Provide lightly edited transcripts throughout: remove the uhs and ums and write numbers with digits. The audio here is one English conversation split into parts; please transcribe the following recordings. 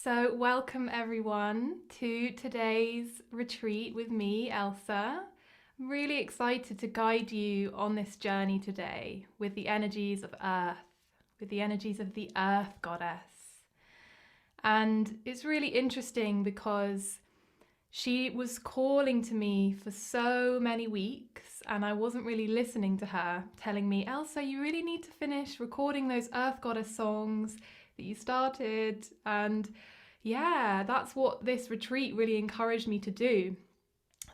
So welcome everyone to today's retreat with me, Elsa. I'm really excited to guide you on this journey today with the energies of Earth, with the energies of the Earth Goddess. And it's really interesting because she was calling to me for so many weeks and I wasn't really listening to her, telling me, Elsa, you really need to finish recording those Earth Goddess songs that you started. And yeah, that's what this retreat really encouraged me to do.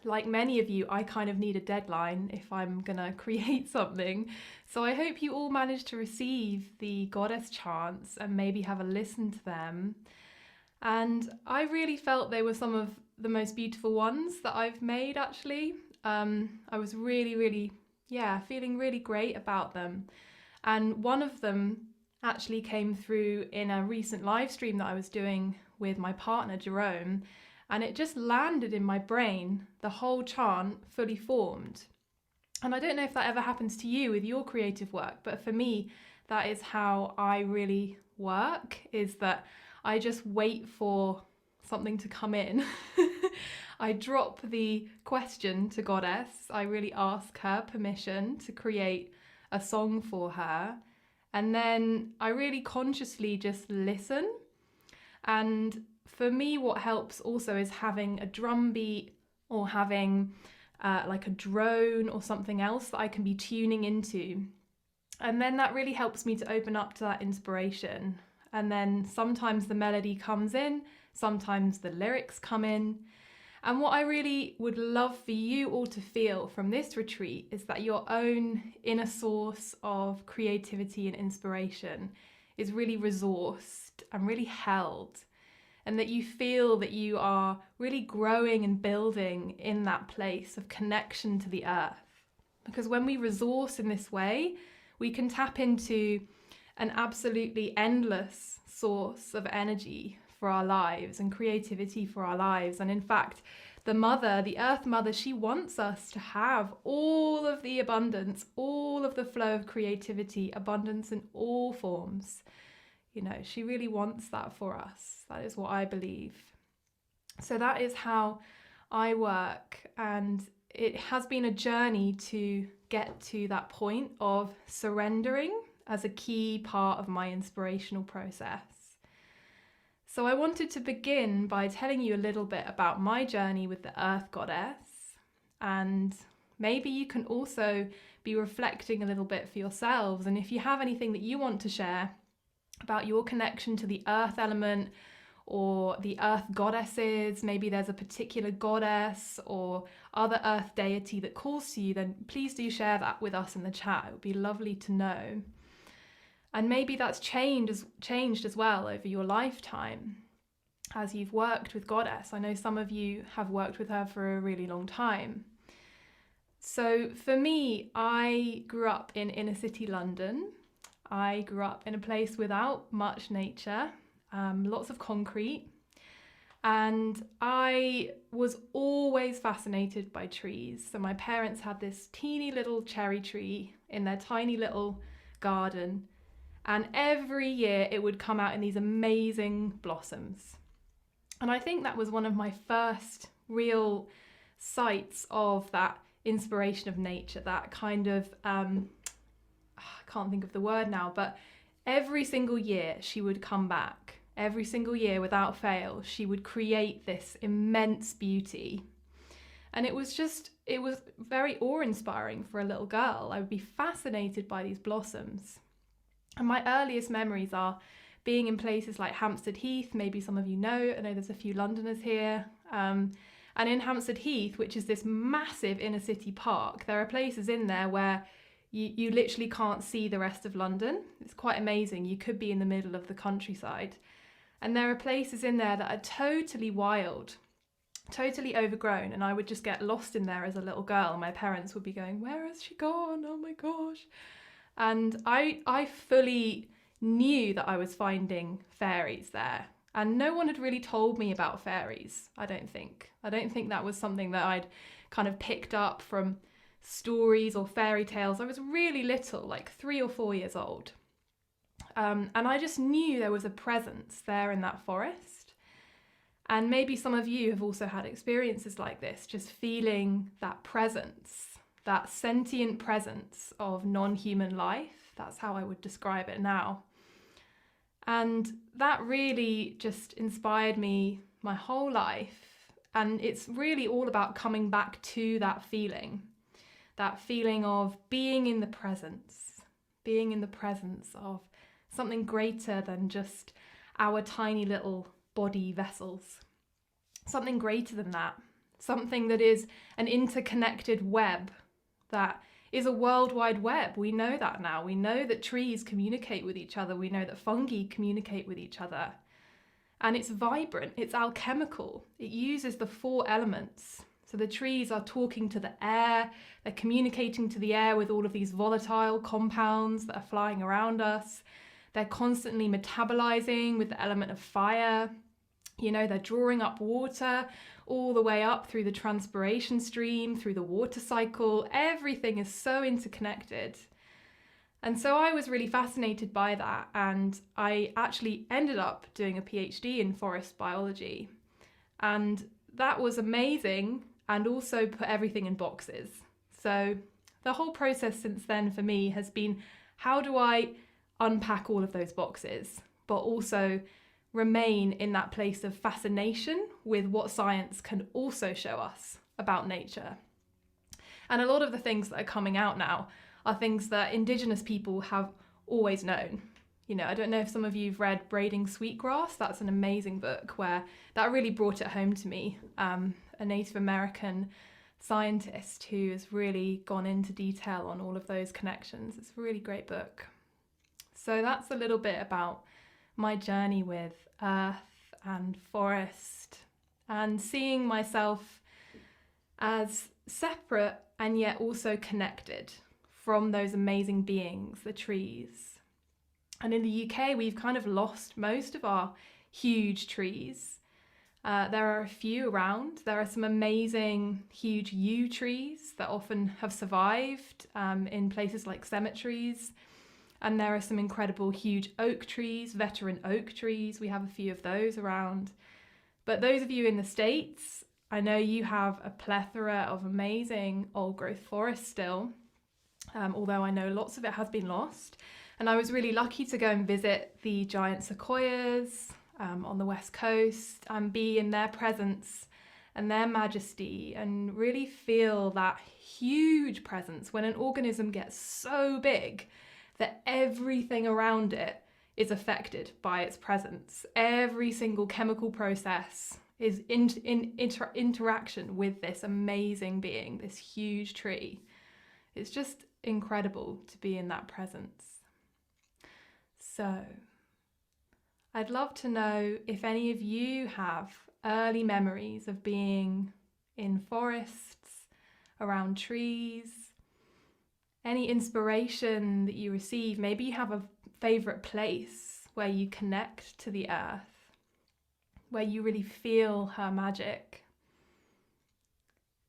Like many of you, I kind of need a deadline if I'm gonna create something. So I hope you all managed to receive the goddess chants and maybe have a listen to them. And I really felt they were some of the most beautiful ones that I've made, actually. I was really, feeling really great about them. And one of them actually came through in a recent live stream that I was doing with my partner, Jerome. And it just landed in my brain, the whole chant fully formed. And I don't know if that ever happens to you with your creative work, but for me, that is how I really work, is that I just wait for something to come in. I drop the question to Goddess. I really ask her permission to create a song for her. And then I really consciously just listen. And for me, what helps also is having a drum beat or having like a drone or something else that I can be tuning into. And then that really helps me to open up to that inspiration. And then sometimes the melody comes in, sometimes the lyrics come in. And what I really would love for you all to feel from this retreat is that your own inner source of creativity and inspiration is really resourced and really held. And that you feel that you are really growing and building in that place of connection to the earth. Because when we resource in this way, we can tap into an absolutely endless source of energy for our lives and creativity for our lives. And in fact, the Earth Mother, she wants us to have all of the abundance, all of the flow of creativity, abundance in all forms. You know, she really wants that for us. That is what I believe. So that is how I work. And it has been a journey to get to that point of surrendering as a key part of my inspirational process. So I wanted to begin by telling you a little bit about my journey with the Earth Goddess, and maybe you can also be reflecting a little bit for yourselves. And if you have anything that you want to share about your connection to the earth element or the earth goddesses, maybe there's a particular goddess or other earth deity that calls to you, then please do share that with us in the chat. It would be lovely to know. And maybe that's changed as well over your lifetime as you've worked with Goddess. I know some of you have worked with her for a really long time. So for me, I grew up in inner city London. I grew up in a place without much nature, lots of concrete. And I was always fascinated by trees. So my parents had this teeny little cherry tree in their tiny little garden. And every year it would come out in these amazing blossoms. And I think that was one of my first real sights of that inspiration of nature, that kind of, I can't think of the word now, but every single year she would come back. Every single year without fail, she would create this immense beauty. And it was very awe-inspiring for a little girl. I would be fascinated by these blossoms. And my earliest memories are being in places like Hampstead Heath. Maybe some of you know, I know there's a few Londoners here. And in Hampstead Heath, which is this massive inner city park, there are places in there where you literally can't see the rest of London. It's quite amazing. You could be in the middle of the countryside. And there are places in there that are totally wild, totally overgrown. And I would just get lost in there as a little girl. My parents would be going, where has she gone? Oh my gosh. And I fully knew that I was finding fairies there. And no one had really told me about fairies, I don't think. I don't think that was something that I'd kind of picked up from stories or fairy tales. I was really little, like 3 or 4 years old. And I just knew there was a presence there in that forest. And maybe some of you have also had experiences like this, just feeling that presence, that sentient presence of non-human life. That's how I would describe it now. And that really just inspired me my whole life. And it's really all about coming back to that feeling of being in the presence of something greater than just our tiny little body vessels. Something greater than that. Something that is an interconnected web, that is a worldwide web. We know that now. We know that trees communicate with each other. We know that fungi communicate with each other. And it's vibrant, it's alchemical. It uses the 4 elements. So the trees are talking to the air, they're communicating to the air with all of these volatile compounds that are flying around us. They're constantly metabolizing with the element of fire. You know, they're drawing up water all the way up through the transpiration stream, through the water cycle. Everything is so interconnected. And so I was really fascinated by that, and I actually ended up doing a PhD in forest biology. And that was amazing, and also put everything in boxes. So the whole process since then for me has been, how do I unpack all of those boxes, but also remain in that place of fascination with what science can also show us about nature. And a lot of the things that are coming out now are things that Indigenous people have always known. You know, I don't know if some of you have read Braiding Sweetgrass. That's an amazing book where that really brought it home to me. A Native American scientist who has really gone into detail on all of those connections. It's a really great book. So that's a little bit about my journey with earth and forest, and seeing myself as separate and yet also connected from those amazing beings, the trees. And in the UK, we've kind of lost most of our huge trees. There are a few around. There are some amazing huge yew trees that often have survived in places like cemeteries. And there are some incredible huge oak trees, veteran oak trees. We have a few of those around. But those of you in the States, I know you have a plethora of amazing old growth forest still, although I know lots of it has been lost. And I was really lucky to go and visit the giant sequoias on the West Coast and be in their presence and their majesty, and really feel that huge presence when an organism gets so big that everything around it is affected by its presence. Every single chemical process is in interaction with this amazing being, this huge tree. It's just incredible to be in that presence. So, I'd love to know if any of you have early memories of being in forests, around trees, any inspiration that you receive. Maybe you have a favorite place where you connect to the earth, where you really feel her magic.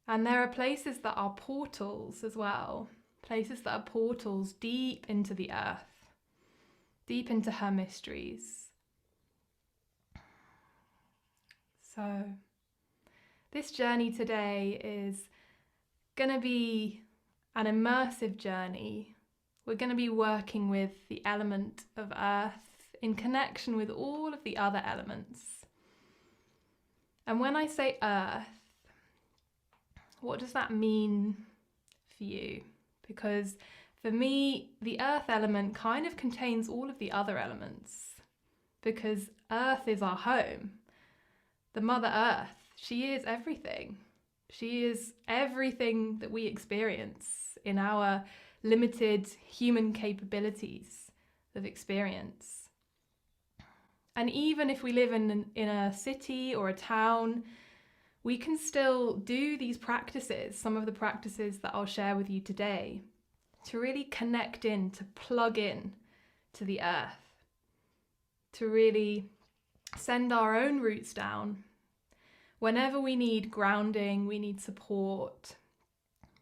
And there are places that are portals as well, places that are portals deep into the earth, deep into her mysteries. So this journey today is going to be an immersive journey. We're going to be working with the element of earth in connection with all of the other elements. And when I say earth, what does that mean for you? Because for me, the earth element kind of contains all of the other elements, because earth is our home. The Mother Earth, she is everything. She is everything that we experience in our limited human capabilities of experience. And even if we live in a city or a town, we can still do these practices, some of the practices that I'll share with you today, to really connect in, to plug in to the earth, to really send our own roots down. Whenever we need grounding, we need support,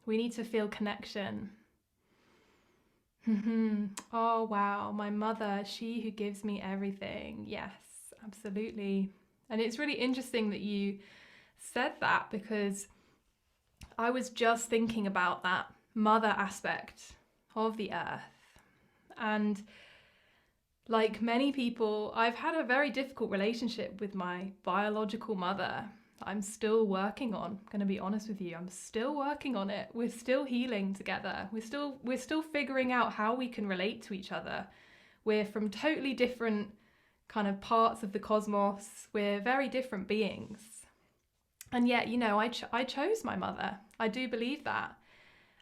we need to feel connection. Oh wow, my mother, she who gives me everything. Yes, absolutely. And it's really interesting that you said that, because I was just thinking about that mother aspect of the earth. And like many people, I've had a very difficult relationship with my biological mother. I'm still working on, I'm going to be honest with you, I'm still working on it. We're still healing together. We're still figuring out how we can relate to each other. We're from totally different kind of parts of the cosmos. We're very different beings. And yet, you know, I chose my mother. I do believe that.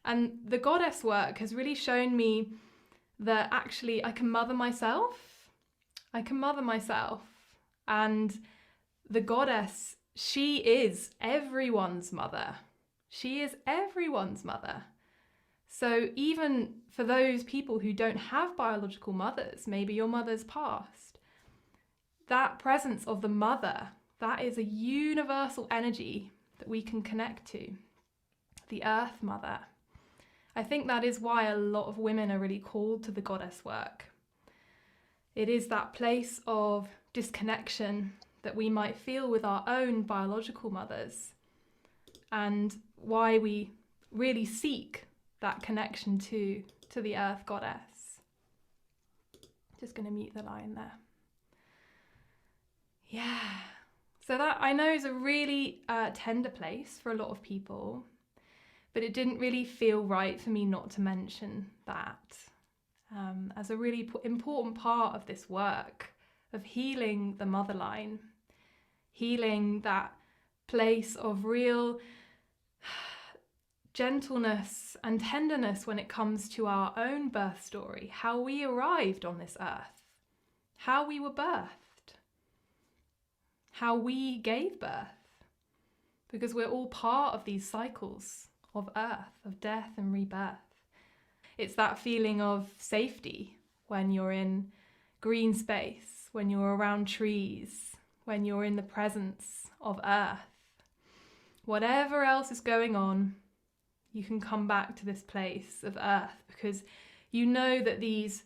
And the goddess work has really shown me that actually I can mother myself. I can mother myself. And the goddess, she is everyone's mother. She is everyone's mother. So even for those people who don't have biological mothers, maybe your mother's passed, that presence of the mother, that is a universal energy that we can connect to. The Earth Mother. I think that is why a lot of women are really called to the goddess work. It is that place of disconnection that we might feel with our own biological mothers, and why we really seek that connection to the Earth Goddess. Just going to mute the line there. Yeah. So that, I know, is a really tender place for a lot of people, but it didn't really feel right for me not to mention that as a really important part of this work of healing the motherline, healing that place of real gentleness and tenderness when it comes to our own birth story, how we arrived on this earth, how we were birthed, how we gave birth, because we're all part of these cycles of earth, of death and rebirth. It's that feeling of safety when you're in green space, when you're around trees, when you're in the presence of earth. Whatever else is going on, you can come back to this place of earth, because you know that these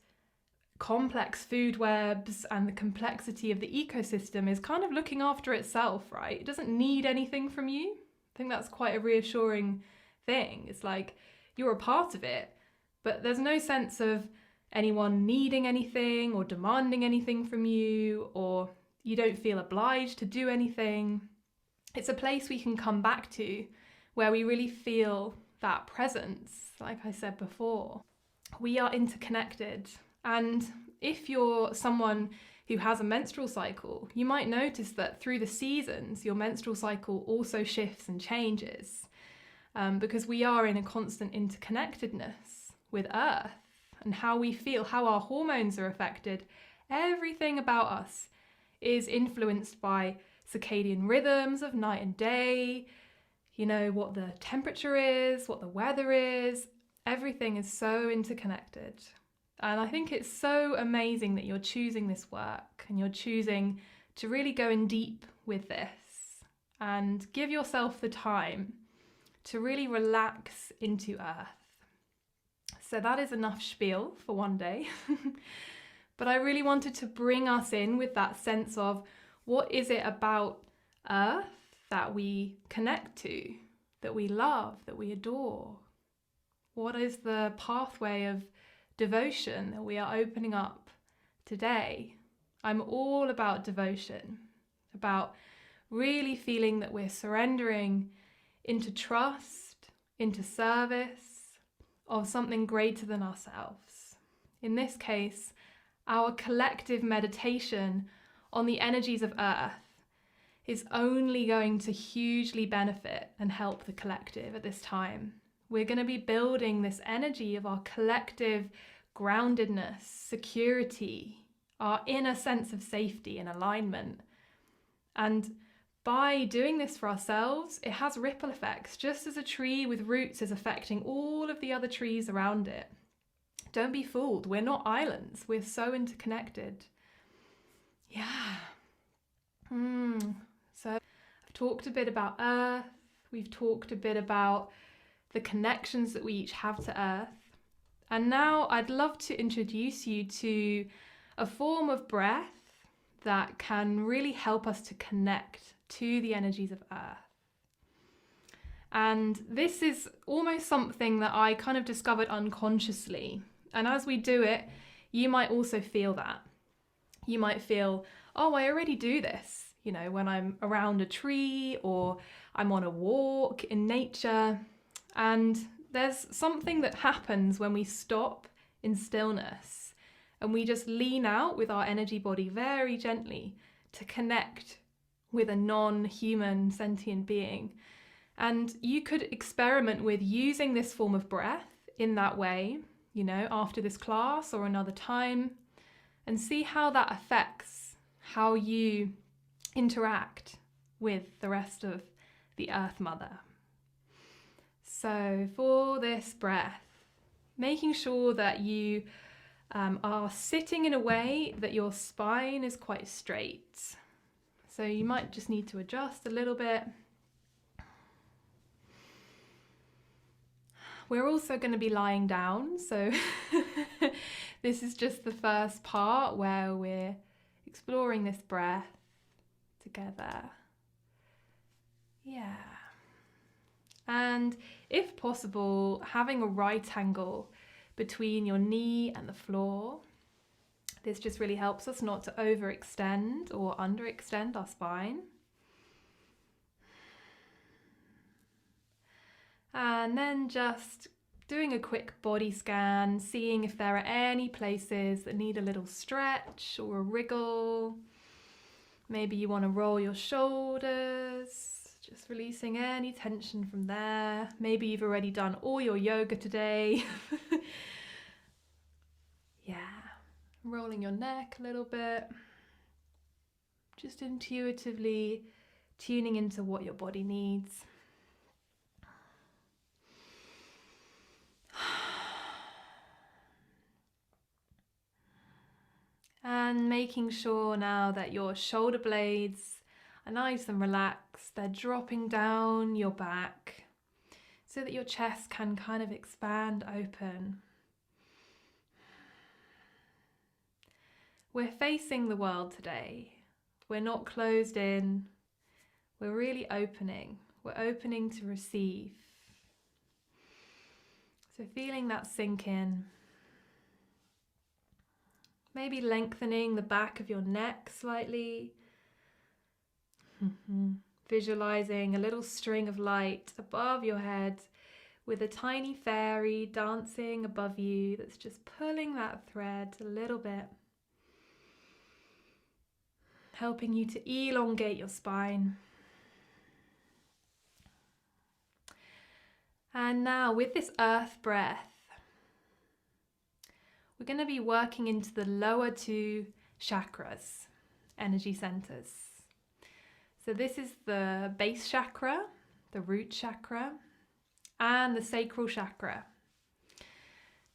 complex food webs and the complexity of the ecosystem is kind of looking after itself, right? It doesn't need anything from you. I think that's quite a reassuring thing. It's like you're a part of it, but there's no sense of anyone needing anything or demanding anything from you, or you don't feel obliged to do anything. It's a place we can come back to where we really feel that presence. Like I said before, we are interconnected. And if you're someone who has a menstrual cycle, you might notice that through the seasons, your menstrual cycle also shifts and changes, because we are in a constant interconnectedness with Earth, and how we feel, how our hormones are affected. Everything about us is influenced by circadian rhythms of night and day, you know, what the temperature is, what the weather is. Everything is so interconnected. And I think it's so amazing that you're choosing this work and you're choosing to really go in deep with this and give yourself the time to really relax into Earth. So that is enough spiel for one day. But I really wanted to bring us in with that sense of, what is it about Earth that we connect to, that we love, that we adore? What is the pathway of devotion that we are opening up today? I'm all about devotion, about really feeling that we're surrendering into trust, into service of something greater than ourselves. In this case, our collective meditation on the energies of Earth is only going to hugely benefit and help the collective at this time. We're going to be building this energy of our collective groundedness, security, our inner sense of safety and alignment. And by doing this for ourselves, it has ripple effects, just as a tree with roots is affecting all of the other trees around it. Don't be fooled. We're not islands. We're so interconnected. Yeah. So I've talked a bit about Earth. We've talked a bit about the connections that we each have to Earth. And now I'd love to introduce you to a form of breath that can really help us to connect to the energies of earth. And this is almost something that I kind of discovered unconsciously. And as we do it, you might also feel that. You might feel, oh, I already do this, you know, when I'm around a tree or I'm on a walk in nature. And there's something that happens when we stop in stillness and we just lean out with our energy body very gently to connect with a non-human sentient being. And you could experiment with using this form of breath in that way, you know, after this class or another time, and see how that affects how you interact with the rest of the Earth Mother. So for this breath, making sure that you are sitting in a way that your spine is quite straight. So you might just need to adjust a little bit. We're also going to be lying down, so this is just the first part where we're exploring this breath together. Yeah. And if possible, having a right angle between your knee and the floor. This just really helps us not to overextend or underextend our spine. And then just doing a quick body scan, seeing if there are any places that need a little stretch or a wriggle. Maybe you want to roll your shoulders, just releasing any tension from there. Maybe you've already done all your yoga today. Yeah, rolling your neck a little bit. Just intuitively tuning into what your body needs. And making sure now that your shoulder blades are nice and relaxed. They're dropping down your back so that your chest can kind of expand open. We're facing the world today. We're not closed in. We're really opening. We're opening to receive. So feeling that sink in. Maybe lengthening the back of your neck slightly. Visualizing a little string of light above your head with a tiny fairy dancing above you that's just pulling that thread a little bit. Helping you to elongate your spine. And now with this earth breath, we're going to be working into the lower two chakras, energy centers. So this is the base chakra, the root chakra, and the sacral chakra.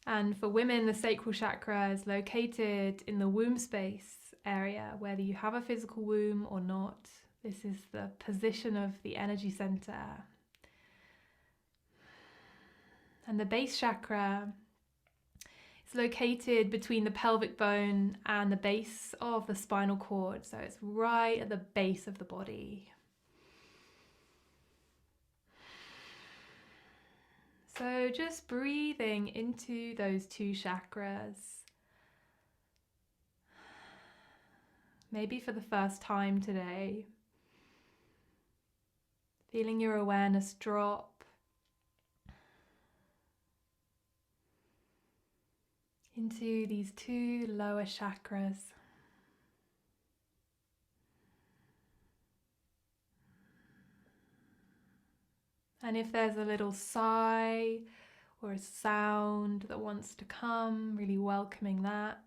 And for women, the sacral chakra is located in the womb space area, whether you have a physical womb or not. This is the position of the energy center. And the base chakra is located between the pelvic bone and the base of the spinal cord. So it's right at the base of the body. So just breathing into those two chakras. Maybe for the first time today. Feeling your awareness drop. Into these two lower chakras. And if there's a little sigh or a sound that wants to come, really welcoming that.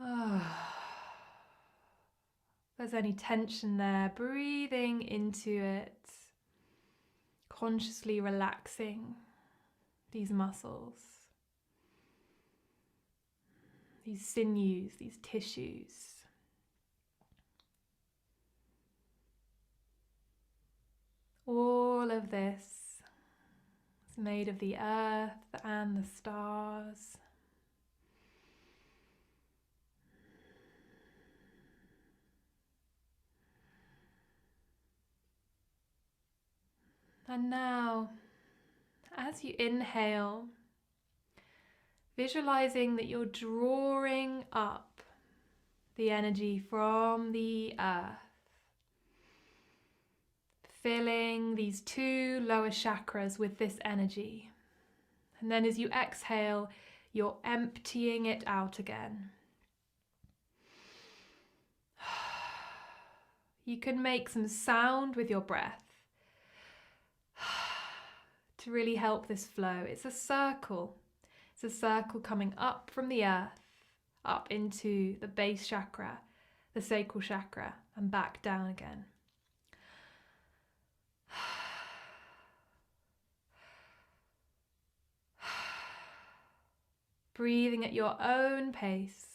If there's any tension there, breathing into it, consciously relaxing these muscles, these sinews, these tissues. All of this is made of the earth and the stars. And now, as you inhale, visualizing that you're drawing up the energy from the earth, filling these 2 lower chakras with this energy. And then as you exhale, you're emptying it out again. You can make some sound with your breath to really help this flow. It's a circle. It's a circle coming up from the earth, up into the base chakra, the sacral chakra, and back down again. Breathing at your own pace.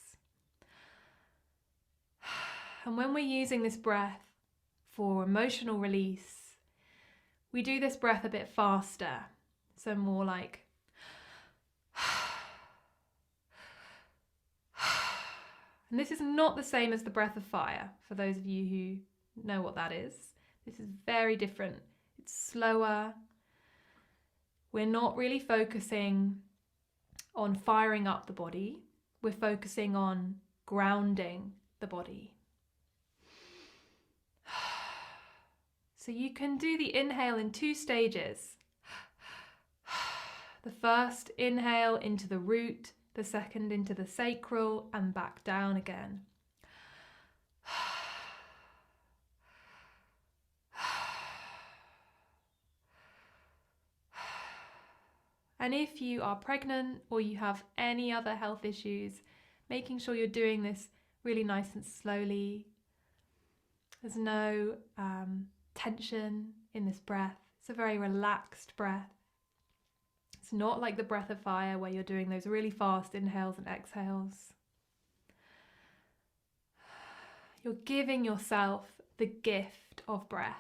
And when we're using this breath for emotional release, we do this breath a bit faster. So more like and this is not the same as the breath of fire, for those of you who know what that is. This is very different. It's slower. We're not really focusing on firing up the body. We're focusing on grounding the body. So you can do the inhale in 2 stages. The first, inhale into the root, the second into the sacral, and back down again. And if you are pregnant or you have any other health issues, making sure you're doing this really nice and slowly. There's no tension in this breath. It's a very relaxed breath. It's not like the breath of fire where you're doing those really fast inhales and exhales. You're giving yourself the gift of breath.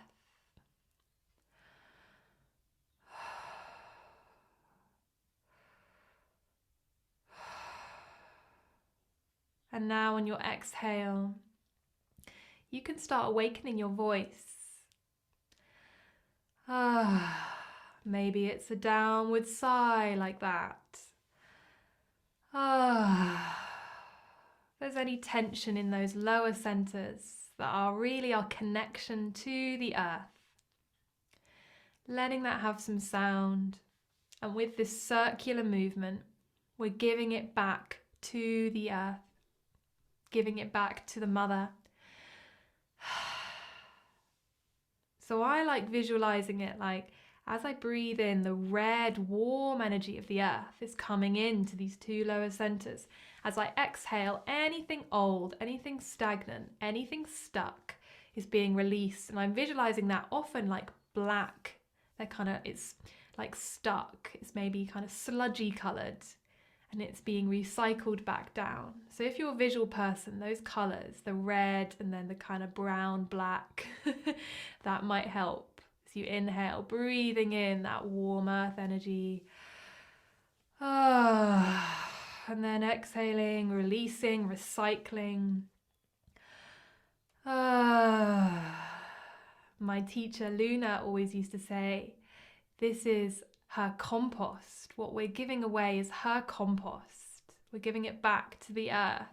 And now on your exhale, you can start awakening your voice. Maybe it's a downward sigh like that. If there's any tension in those lower centers that are really our connection to the earth, letting that have some sound. And with this circular movement, we're giving it back to the earth, giving it back to the mother. So I like visualizing it like as I breathe in, the red, warm energy of the earth is coming into these 2 lower centers. As I exhale, anything old, anything stagnant, anything stuck is being released. And I'm visualizing that often like black. It's like stuck. It's maybe kind of sludgy colored. And it's being recycled back down. So if you're a visual person, those colors, the red and then the kind of brown, black, that might help. As you inhale, breathing in that warm earth energy. And then exhaling, releasing, recycling. My teacher Luna always used to say, this is her compost. What we're giving away is her compost. We're giving it back to the earth.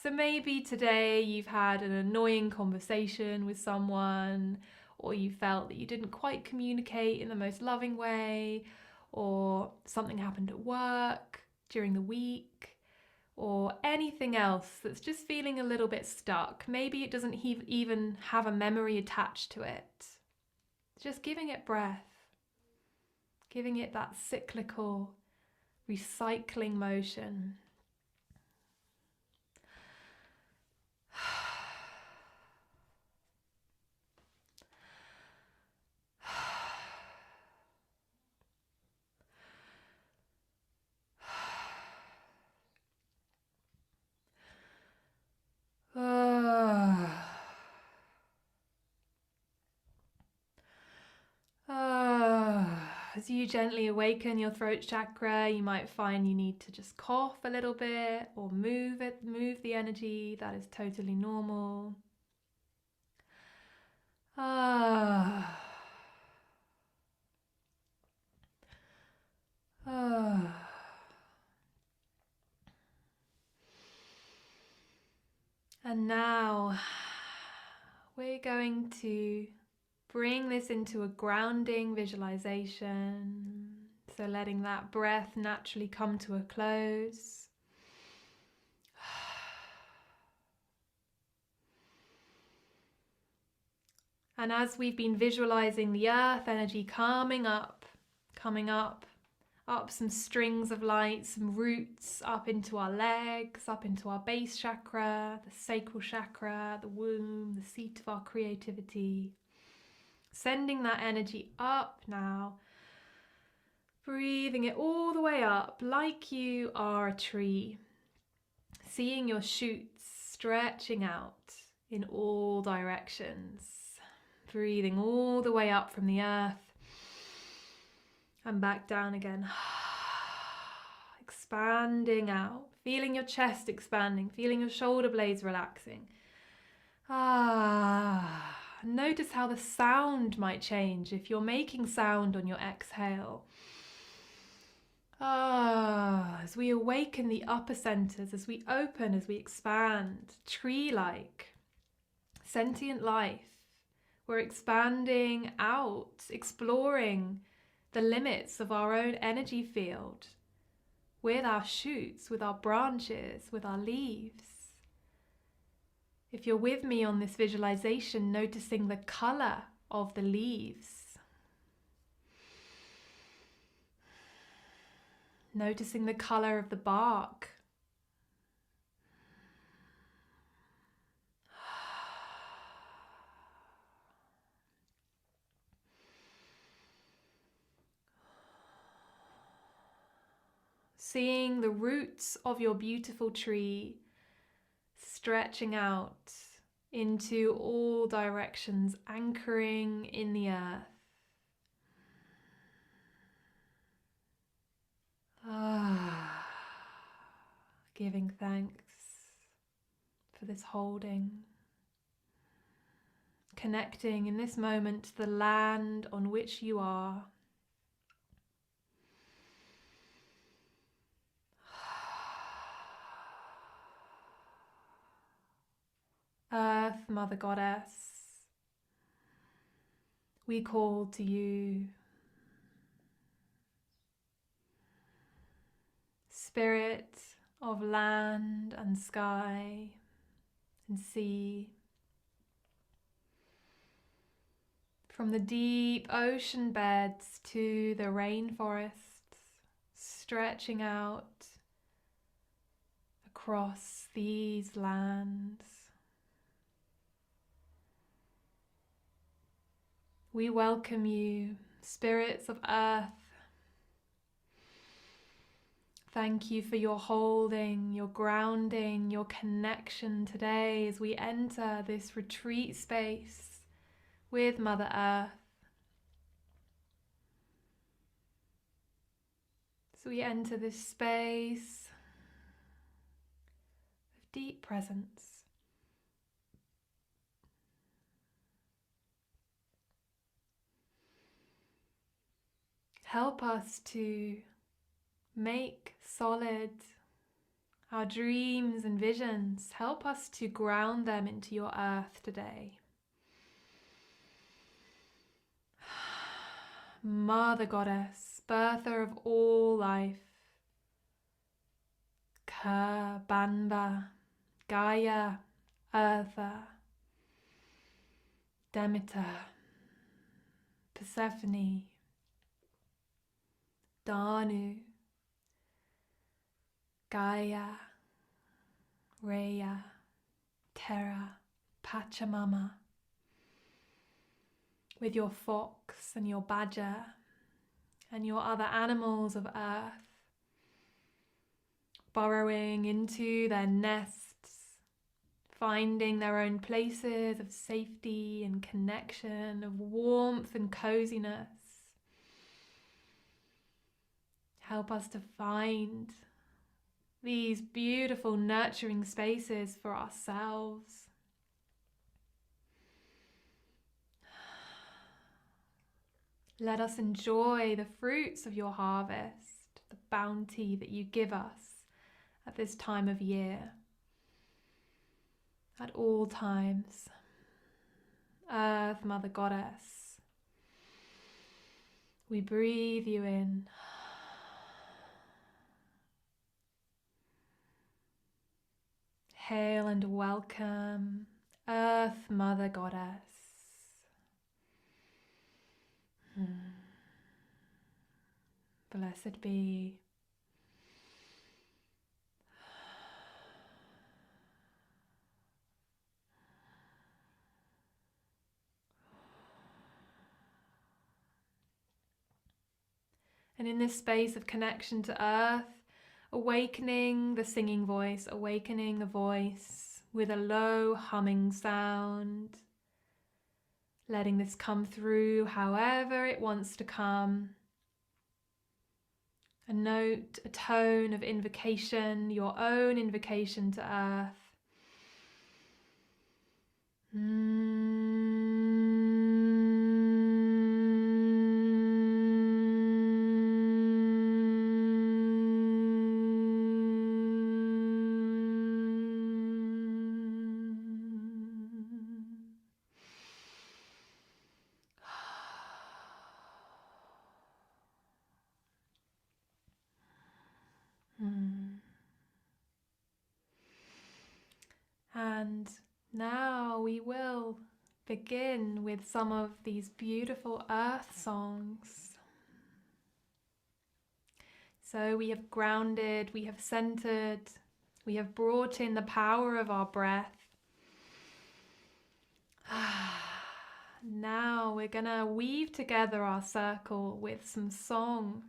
So maybe today you've had an annoying conversation with someone, or you felt that you didn't quite communicate in the most loving way, or something happened at work during the week, or anything else that's just feeling a little bit stuck. Maybe it doesn't even have a memory attached to it. Just giving it breath. Giving it that cyclical, recycling motion. As you gently awaken your throat chakra, you might find you need to just cough a little bit or move the energy. That is totally normal. Ah. And now we're going to bring this into a grounding visualization. So letting that breath naturally come to a close. And as we've been visualizing the earth energy coming up, up some strings of light, some roots up into our legs, up into our base chakra, the sacral chakra, the womb, the seat of our creativity. Sending that energy up now, breathing it all the way up like you are a tree, seeing your shoots stretching out in all directions, breathing all the way up from the earth and back down again. Expanding out, feeling your chest expanding, feeling your shoulder blades relaxing. Notice how the sound might change if you're making sound on your exhale. As we awaken the upper centers, as we open, as we expand, tree-like, sentient life, we're expanding out, exploring the limits of our own energy field with our shoots, with our branches, with our leaves. If you're with me on this visualization, noticing the color of the leaves, noticing the color of the bark, seeing the roots of your beautiful tree stretching out into all directions, anchoring in the earth. Giving thanks for this holding. Connecting in this moment to the land on which you are. Earth, Mother Goddess, we call to you. Spirit of land and sky and sea, from the deep ocean beds to the rainforests, stretching out across these lands. We welcome you, spirits of earth. Thank you for your holding, your grounding, your connection today as we enter this retreat space with Mother Earth. So we enter this space of deep presence. Help us to make solid our dreams and visions. Help us to ground them into your earth today. Mother Goddess, birther of all life, Ka, Banba, Gaia, Eartha, Demeter, Persephone, Danu, Gaia, Rhea, Terra, Pachamama, with your fox and your badger and your other animals of earth, burrowing into their nests, finding their own places of safety and connection, of warmth and coziness. Help us to find these beautiful nurturing spaces for ourselves. Let us enjoy the fruits of your harvest. bounty that you give us at this time of year, at all times. Earth, Mother Goddess, we breathe you in. Hail and welcome, Earth, Mother Goddess. Blessed be. And in this space of connection to Earth, awakening the singing voice, awakening the voice with a low humming sound, letting this come through however it wants to come. A note, a tone of invocation, your own invocation to Earth. And now we will begin with some of these beautiful earth songs. So we have grounded, we have centered, we have brought in the power of our breath. Now we're gonna weave together our circle with some song.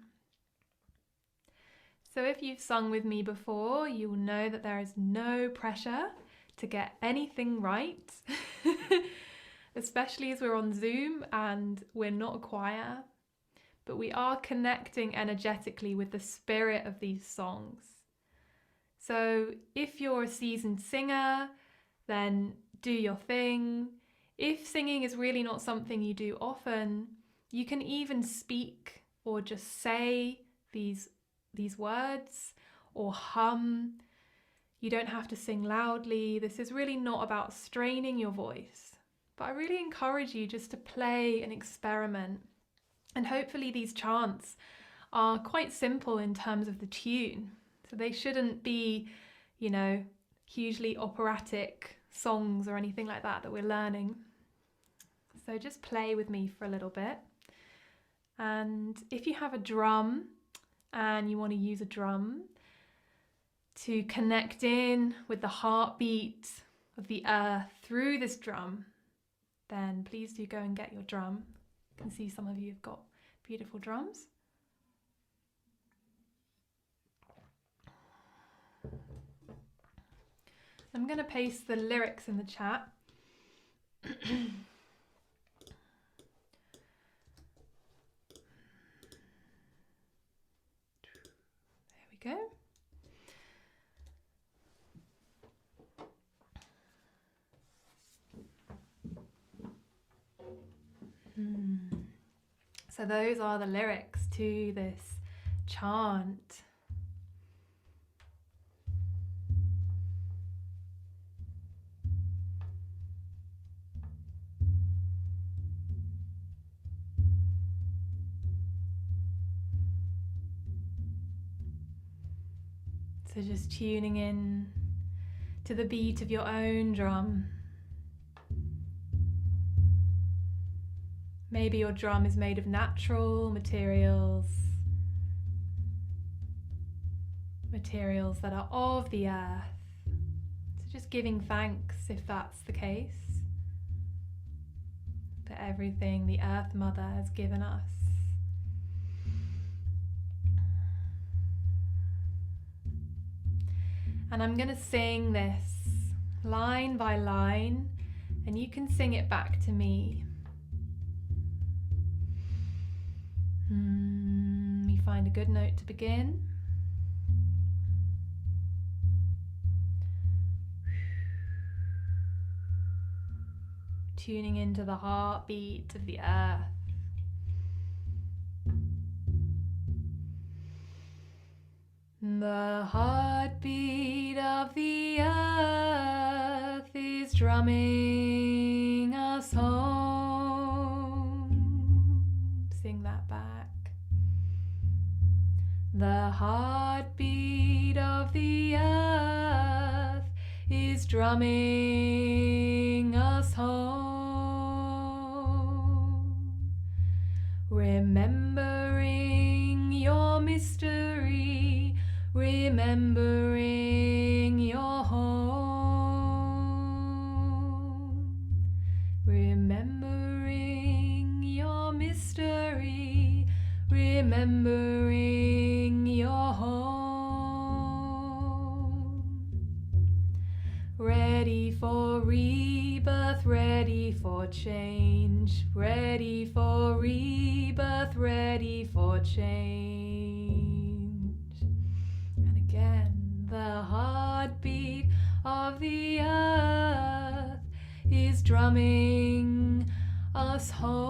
So if you've sung with me before, you will know that there is no pressure to get anything right, especially as we're on Zoom and we're not a choir, but we are connecting energetically with the spirit of these songs. So if you're a seasoned singer, then do your thing. If singing is really not something you do often, you can even speak or just say these words or hum. You don't have to sing loudly. This is really not about straining your voice, but I really encourage you just to play and experiment. And hopefully these chants are quite simple in terms of the tune. So they shouldn't be, hugely operatic songs or anything like that we're learning. So just play with me for a little bit. And if you have a drum and you want to use a drum to connect in with the heartbeat of the earth through this drum, then please do go and get your drum. I can see some of you have got beautiful drums. I'm going to paste the lyrics in the chat. There we go. So those are the lyrics to this chant. So just tuning in to the beat of your own drum. Maybe your drum is made of natural materials that are of the earth. So just giving thanks if that's the case, for everything the Earth Mother has given us. And I'm going to sing this line by line, and you can sing it back to me. You find a good note to begin. Tuning into the heartbeat of the earth. The heartbeat of the earth is drumming us home. Sing that back. The heartbeat of the earth is drumming us home. Remembering your mystery, remembering your home. Remembering your mystery, remembering your home. Ready for rebirth, ready for change, ready for rebirth, ready for change. And again, the heartbeat of the earth is drumming us home.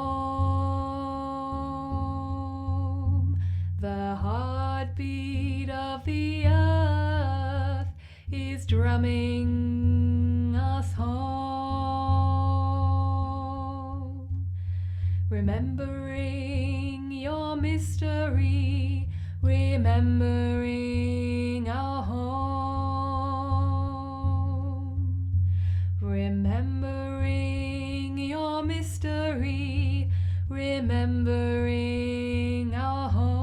The heartbeat of the earth is drumming us home. Remembering your mystery, remembering our home. Remembering your mystery, remembering our home.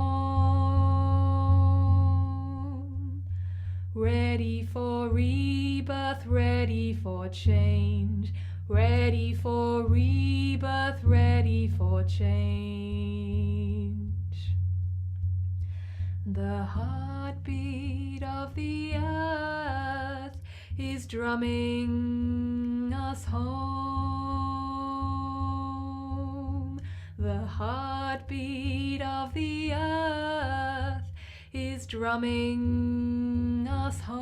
Ready for rebirth, ready for change, ready for rebirth, ready for change. The heartbeat of the earth is drumming us home. The heartbeat of the earth is drumming us home.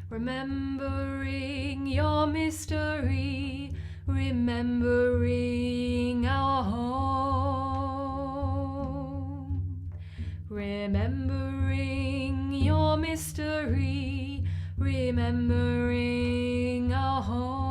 Remembering your mystery, remembering our home. Remembering your mystery, remembering our home.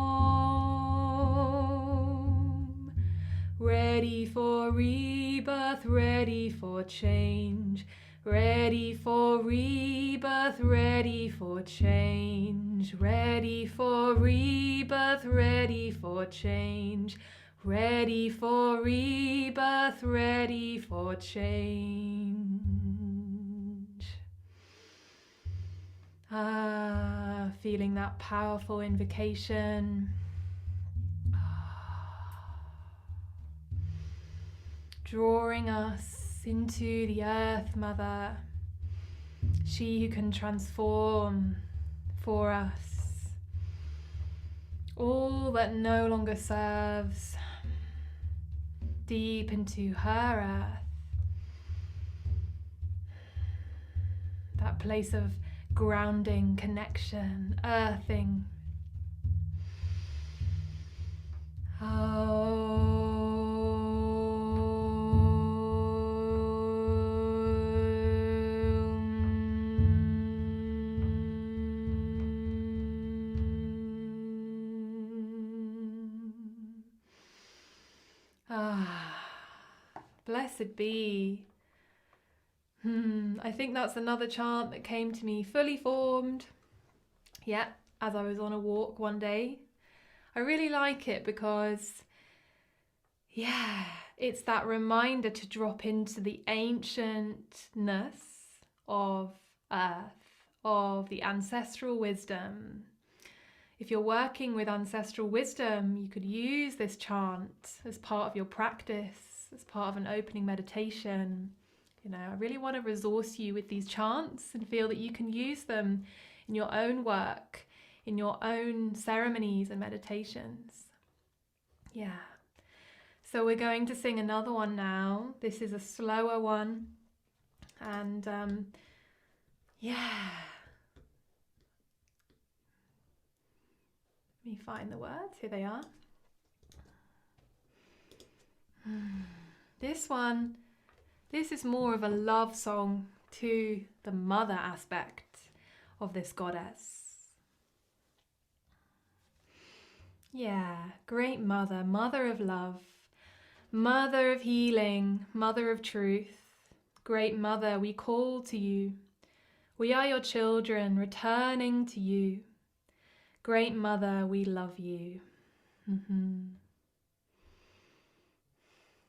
Ready for rebirth, ready for change, ready for rebirth, ready for change, ready for rebirth, ready for change, ready for rebirth, ready for change. Feeling that powerful invocation. Drawing us into the Earth Mother, she who can transform for us all that no longer serves, deep into her earth, that place of grounding, connection, earthing. Blessed be. I think that's another chant that came to me fully formed. Yeah, as I was on a walk one day. I really like it because, it's that reminder to drop into the ancientness of Earth, of the ancestral wisdom. If you're working with ancestral wisdom, you could use this chant as part of your practice, as part of an opening meditation. I really want to resource you with these chants and feel that you can use them in your own work, in your own ceremonies and meditations. So we're going to sing another one now. This is a slower one. And Let me find the words. Here they are. this is more of a love song to the mother aspect of this goddess. Yeah, great mother, mother of love, mother of healing, mother of truth. Great mother, we call to you. We are your children returning to you. Great mother, we love you.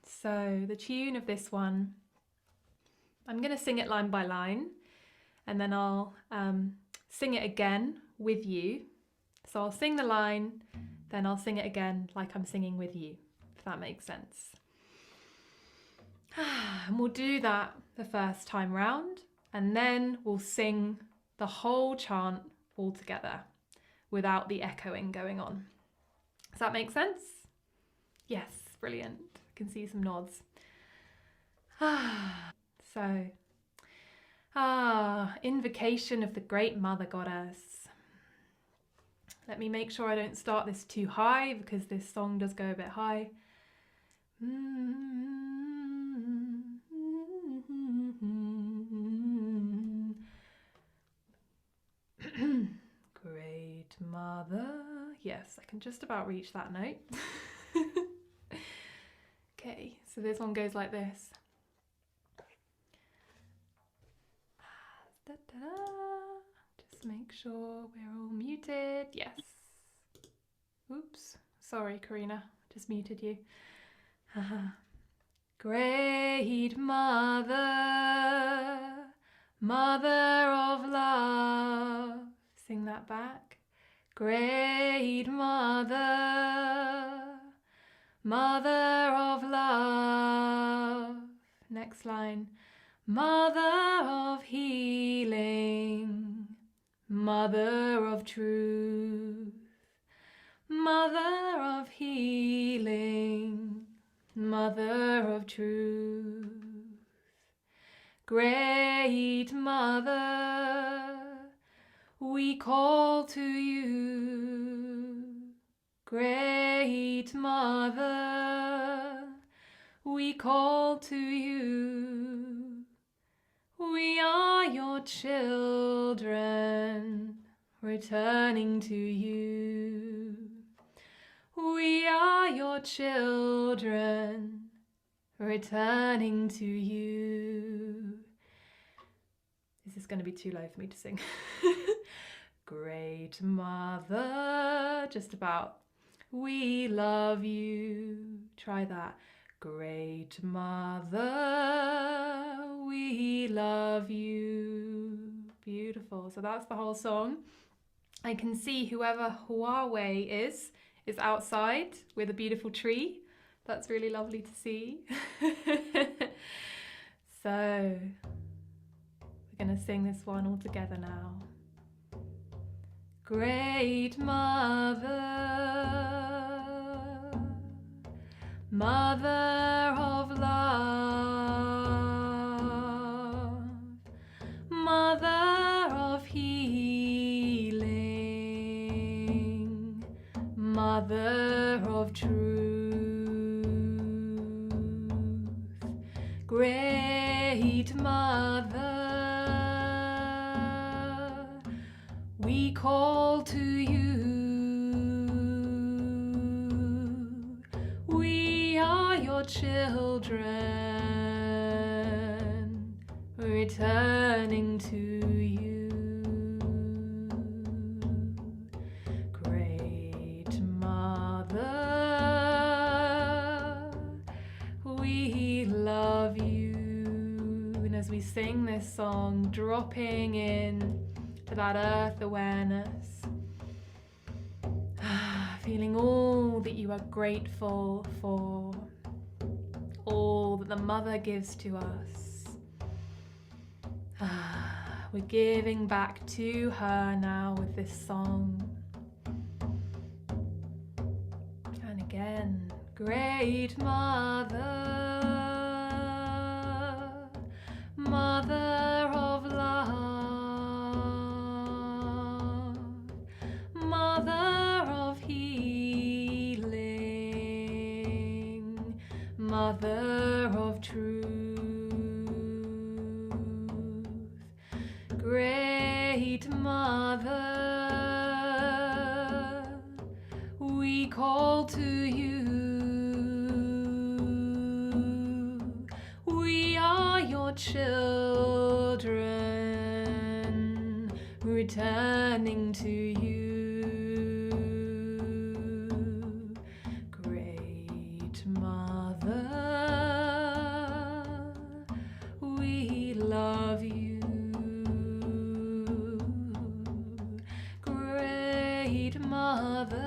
So the tune of this one, I'm going to sing it line by line, and then I'll sing it again with you. So I'll sing the line, then I'll sing it again like I'm singing with you, if that makes sense. And we'll do that the first time round, and then we'll sing the whole chant all together without the echoing going on. Does that make sense? Yes, brilliant. I can see some nods. So, invocation of the great mother goddess. Let me make sure I don't start this too high, because this song does go a bit high. Great mother. Yes, I can just about reach that note. Okay, so this one goes like this. Just make sure we're all muted. Yes. Oops. Sorry, Karina. Just muted you. Great mother, mother of love. Sing that back. Great mother, mother of love. Next line. Mother of healing, mother of truth, mother of healing, mother of truth. Great mother, we call to you. Great mother, we call to you. We are your children, returning to you. We are your children, returning to you. This is going to be too low for me to sing. Great mother, just about. We love you. Try that. Great mother, we love you. Beautiful. So that's the whole song. I can see whoever Huawei is outside with a beautiful tree. That's really lovely to see. So we're going to sing this one all together now. Great mother, mother of love, mother of healing, mother of truth. Great mother, we call to you. We are your children, returning to you. Great mother, we love you. And as we sing this song, dropping in to that earth awareness, feeling all that you are grateful for, all that the mother gives to us. We're giving back to her now with this song. And again, great mother, mother of love, mother of healing, mother of truth. Great Mother, we call to you. We are your children, returning to you. Great Mother, we love you. Great Mother,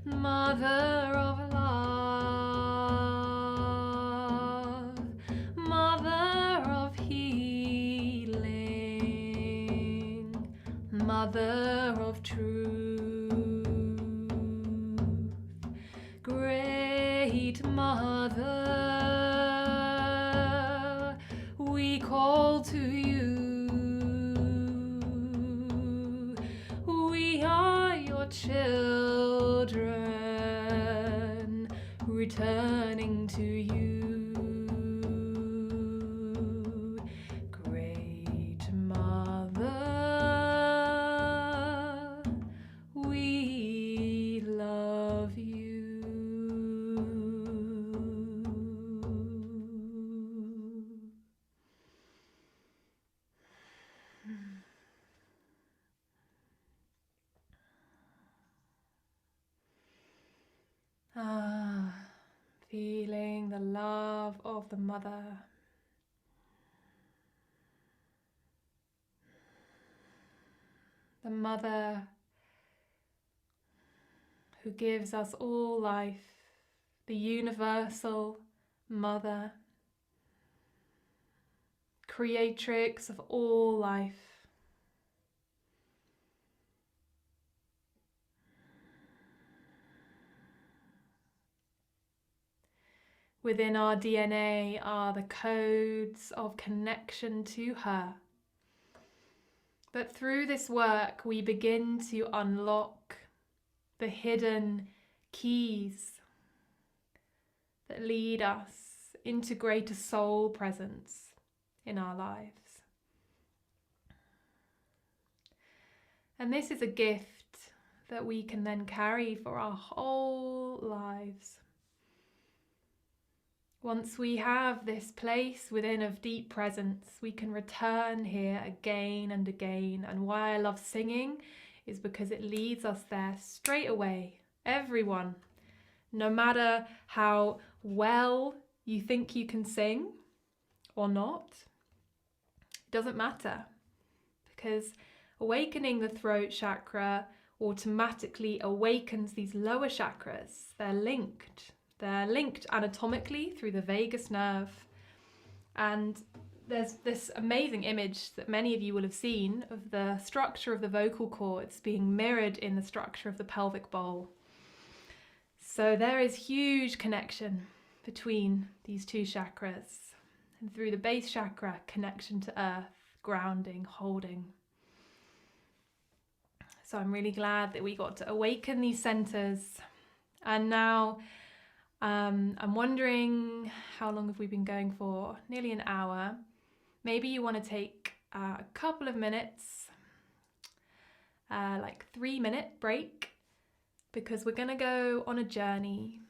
Mother of love, Mother of healing, Mother of truth. Great Mother, we call to you. We are your children, returning to you. Great Mother, we love you. Feeling the love of the mother. The mother who gives us all life, the universal mother, creatrix of all life. Within our DNA are the codes of connection to her. But through this work, we begin to unlock the hidden keys that lead us into greater soul presence in our lives. And this is a gift that we can then carry for our whole lives. Once we have this place within of deep presence, we can return here again and again. And why I love singing is because it leads us there straight away. Everyone, no matter how well you think you can sing or not, it doesn't matter, because awakening the throat chakra automatically awakens these lower chakras. They're linked. They're linked anatomically through the vagus nerve. And there's this amazing image that many of you will have seen of the structure of the vocal cords being mirrored in the structure of the pelvic bowl. So there is huge connection between these two chakras. And through the base chakra, connection to earth, grounding, holding. So I'm really glad that we got to awaken these centers. And now I'm wondering, how long have we been going for? Nearly an hour. Maybe you want to take a couple of minutes, like 3-minute break, because we're going to go on a journey.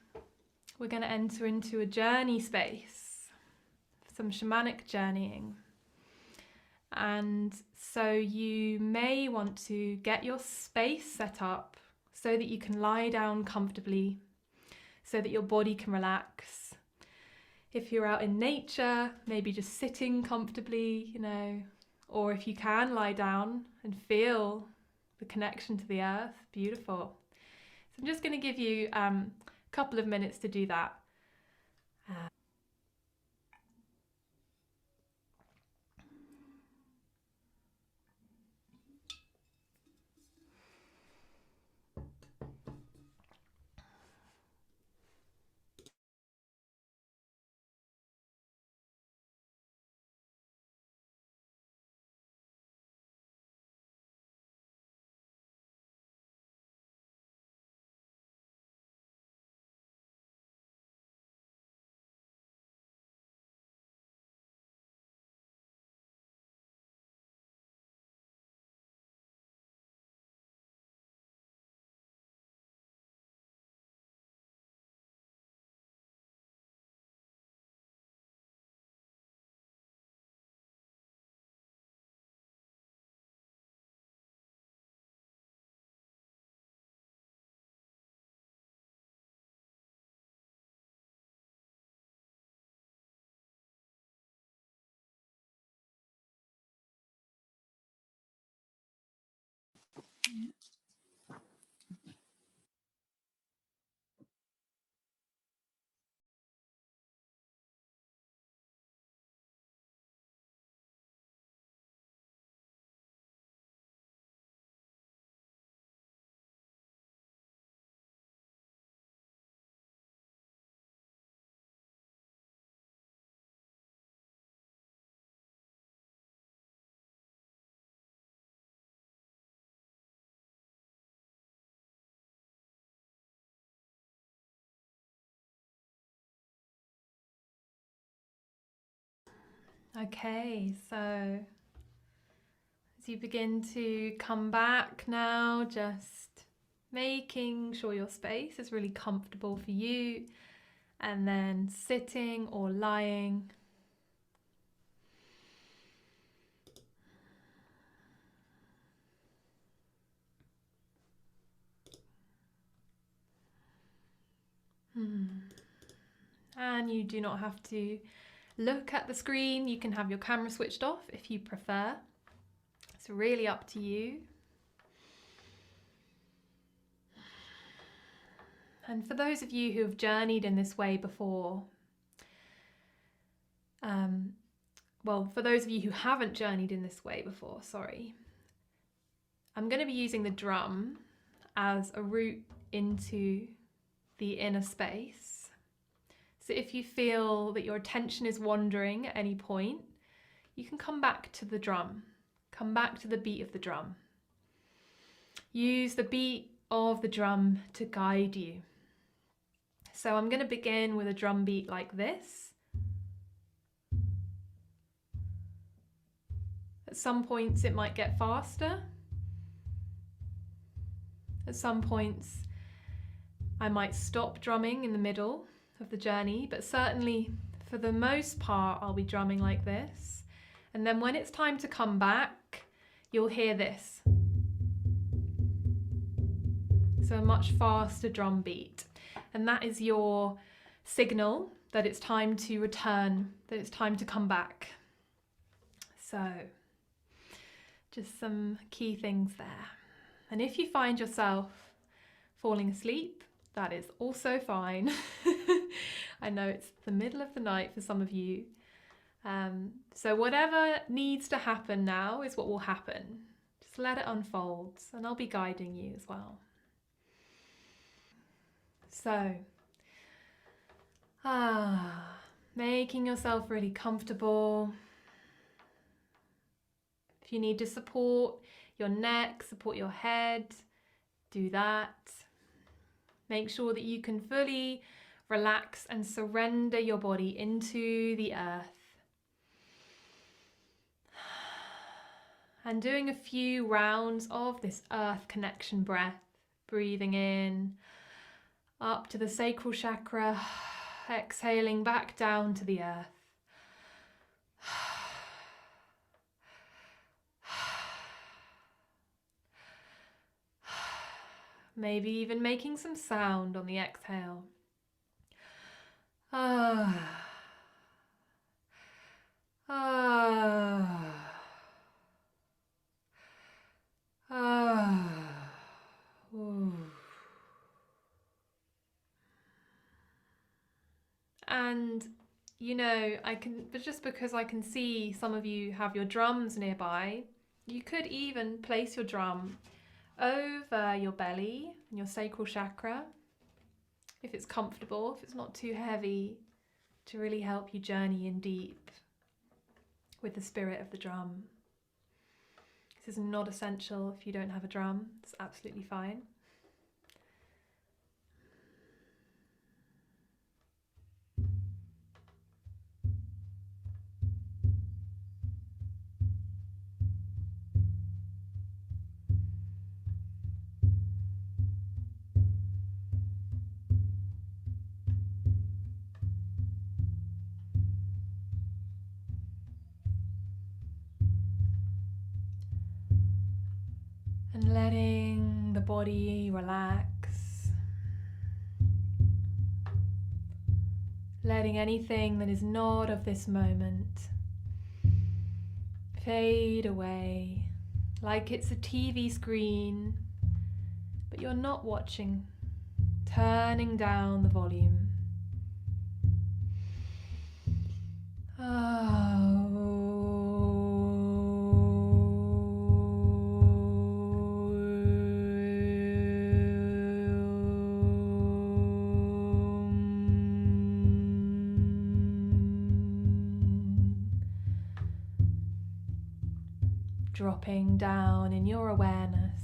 We're going to enter into a journey space, some shamanic journeying. And so you may want to get your space set up so that you can lie down comfortably, so that your body can relax. If you're out in nature, maybe just sitting comfortably, or if you can lie down and feel the connection to the earth, beautiful. So I'm just going to give you a couple of minutes to do that. Okay, so as you begin to come back now, just making sure your space is really comfortable for you, and then sitting or lying. And you do not have to look at the screen. You can have your camera switched off if you prefer. It's really up to you. And for those of you who have journeyed in this way before, for those of you who haven't journeyed in this way before, I'm going to be using the drum as a route into the inner space. So if you feel that your attention is wandering at any point, you can come back to the drum, come back to the beat of the drum. Use the beat of the drum to guide you. So I'm going to begin with a drum beat like this. At some points it might get faster. At some points I might stop drumming in the middle of the journey, but certainly for the most part I'll be drumming like this. And then when it's time to come back, you'll hear this. So a much faster drum beat. And that is your signal that it's time to return, that it's time to come back. So just some key things there. And if you find yourself falling asleep, that is also fine. I know it's the middle of the night for some of you. So whatever needs to happen now is what will happen. Just let it unfold, and I'll be guiding you as well. So, making yourself really comfortable. If you need to support your neck, support your head, do that. Make sure that you can fully relax and surrender your body into the earth. And doing a few rounds of this earth connection breath, breathing in up to the sacral chakra, exhaling back down to the earth. Maybe even making some sound on the exhale. And but just because I can see some of you have your drums nearby, you could even place your drum over your belly and your sacral chakra, if it's comfortable, if it's not too heavy, to really help you journey in deep with the spirit of the drum. This is not essential if you don't have a drum, it's absolutely fine. And letting the body relax. Letting anything that is not of this moment fade away like it's a TV screen, but you're not watching, turning down the volume. Dropping down in your awareness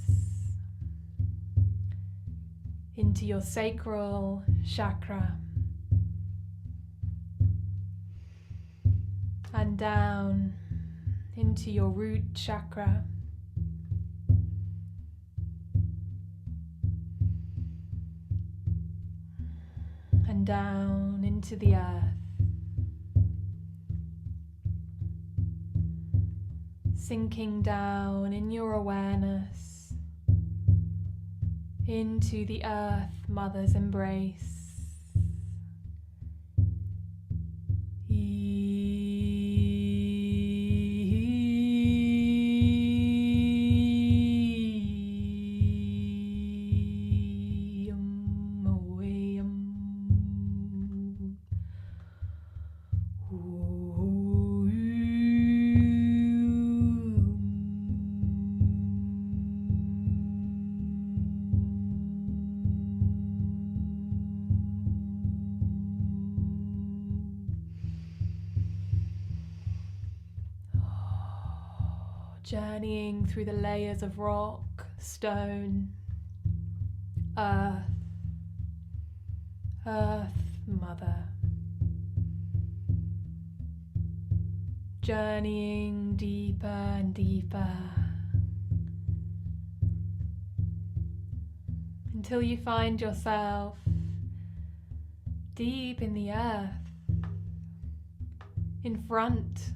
into your sacral chakra and down into your root chakra and down into the earth. Sinking down in your awareness into the Earth Mother's embrace. Journeying through the layers of rock, stone, earth, Earth Mother. Journeying deeper and deeper until you find yourself deep in the earth, in front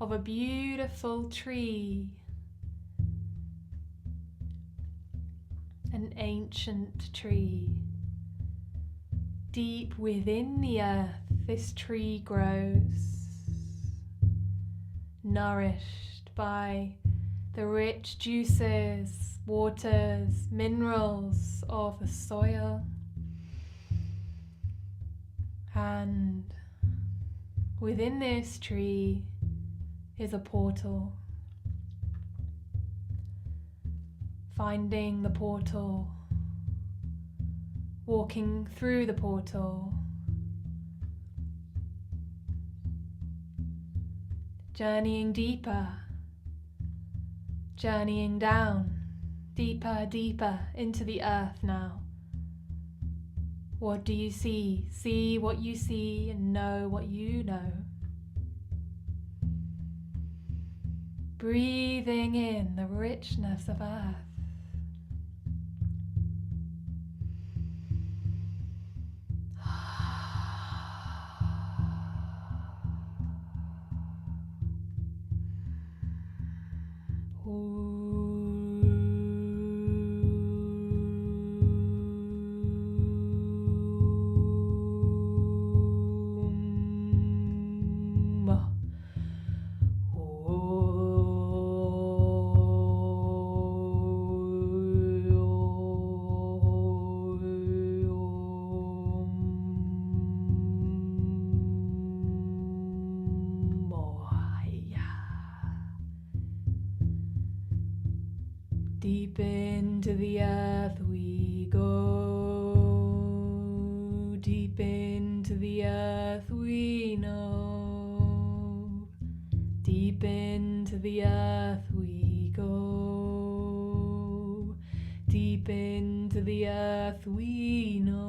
of a beautiful tree, an ancient tree. Deep within the earth, this tree grows, nourished by the rich juices, waters, minerals of the soil. And within this tree is a portal. Finding the portal, walking through the portal, journeying deeper, journeying down, deeper, deeper into the earth now. What do you see? See what you see and know what you know. Breathing in the richness of earth. Deep into the earth we go, deep into the earth we know, deep into the earth we go, deep into the earth we know.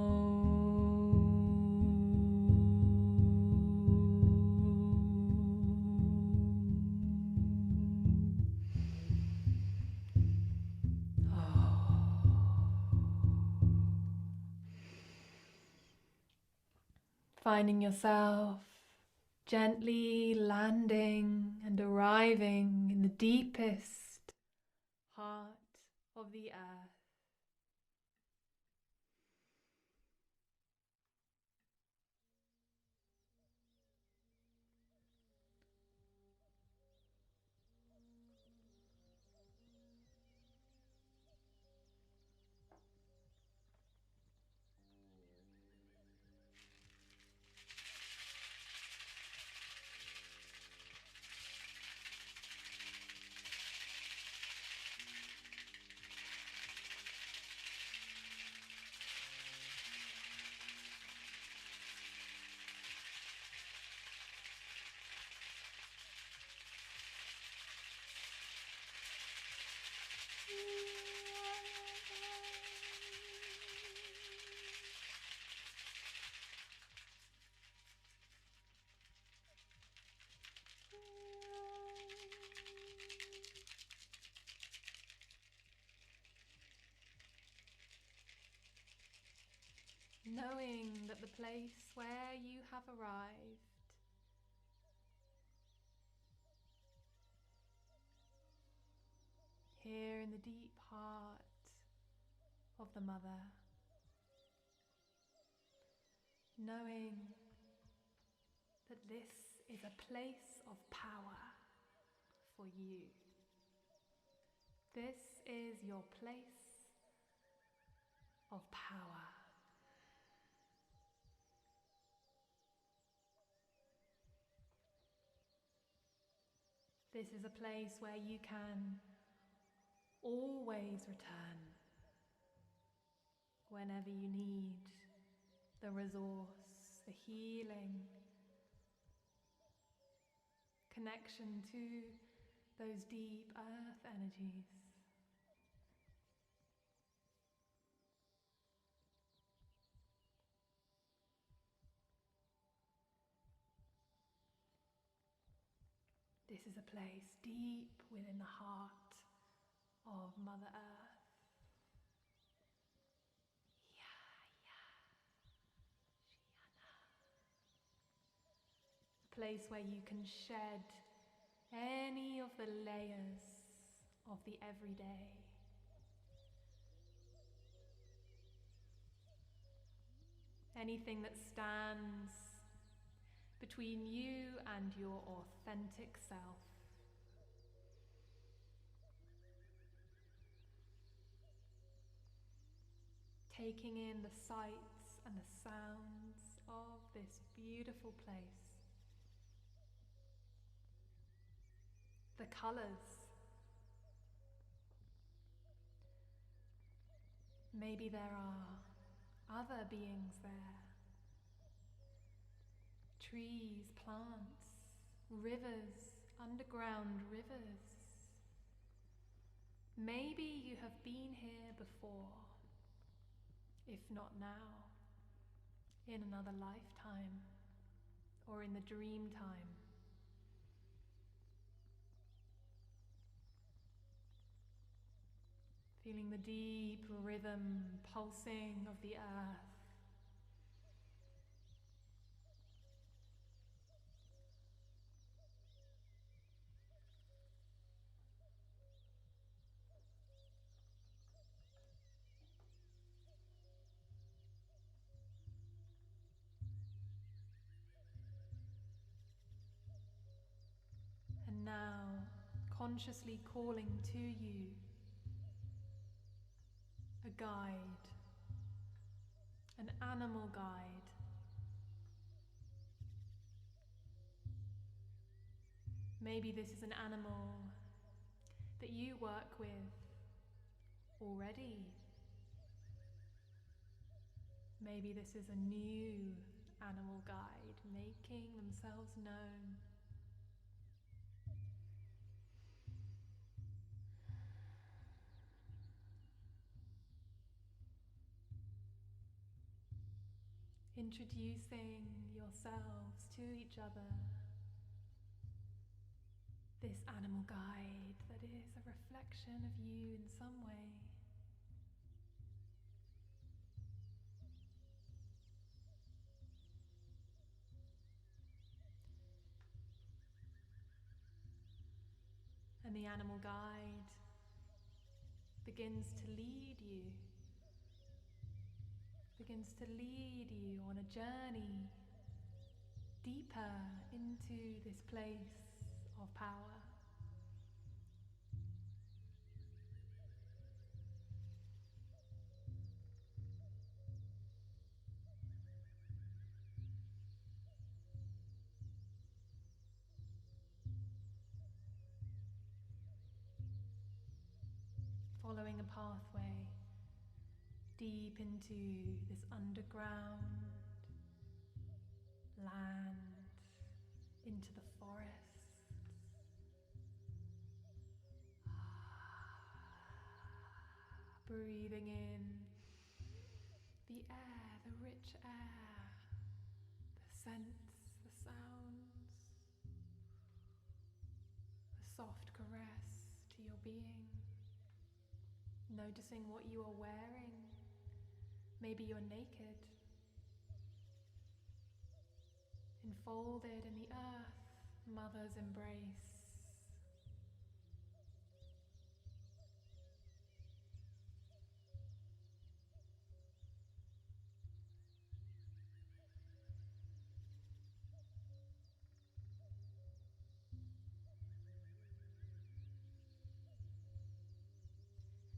Finding yourself gently landing and arriving in the deepest heart of the earth. Knowing that the place where you have arrived here in the deep heart of the Mother, knowing that this is a place of power for you. This is your place of power. This is a place where you can always return whenever you need the resource, the healing, connection to those deep earth energies. This is a place deep within the heart of Mother Earth. A place where you can shed any of the layers of the everyday. Anything that stands between you and your authentic self. Taking in the sights and the sounds of this beautiful place. The colours. Maybe there are other beings there. Trees, plants, rivers, underground rivers. Maybe you have been here before, if not now, in another lifetime or in the dream time. Feeling the deep rhythm pulsing of the earth. And now, consciously calling to you a guide, an animal guide. Maybe this is an animal that you work with already. Maybe this is a new animal guide making themselves known. Introducing yourselves to each other. This animal guide that is a reflection of you in some way. And the animal guide begins to lead you. Begins to lead you on a journey deeper into this place of power. Following a pathway deep into this underground land, into the forests. breathing in the air, the rich air, the scents, the sounds, the soft caress to your being. Noticing what you are wearing. Maybe you're naked, enfolded in the earth, mother's embrace.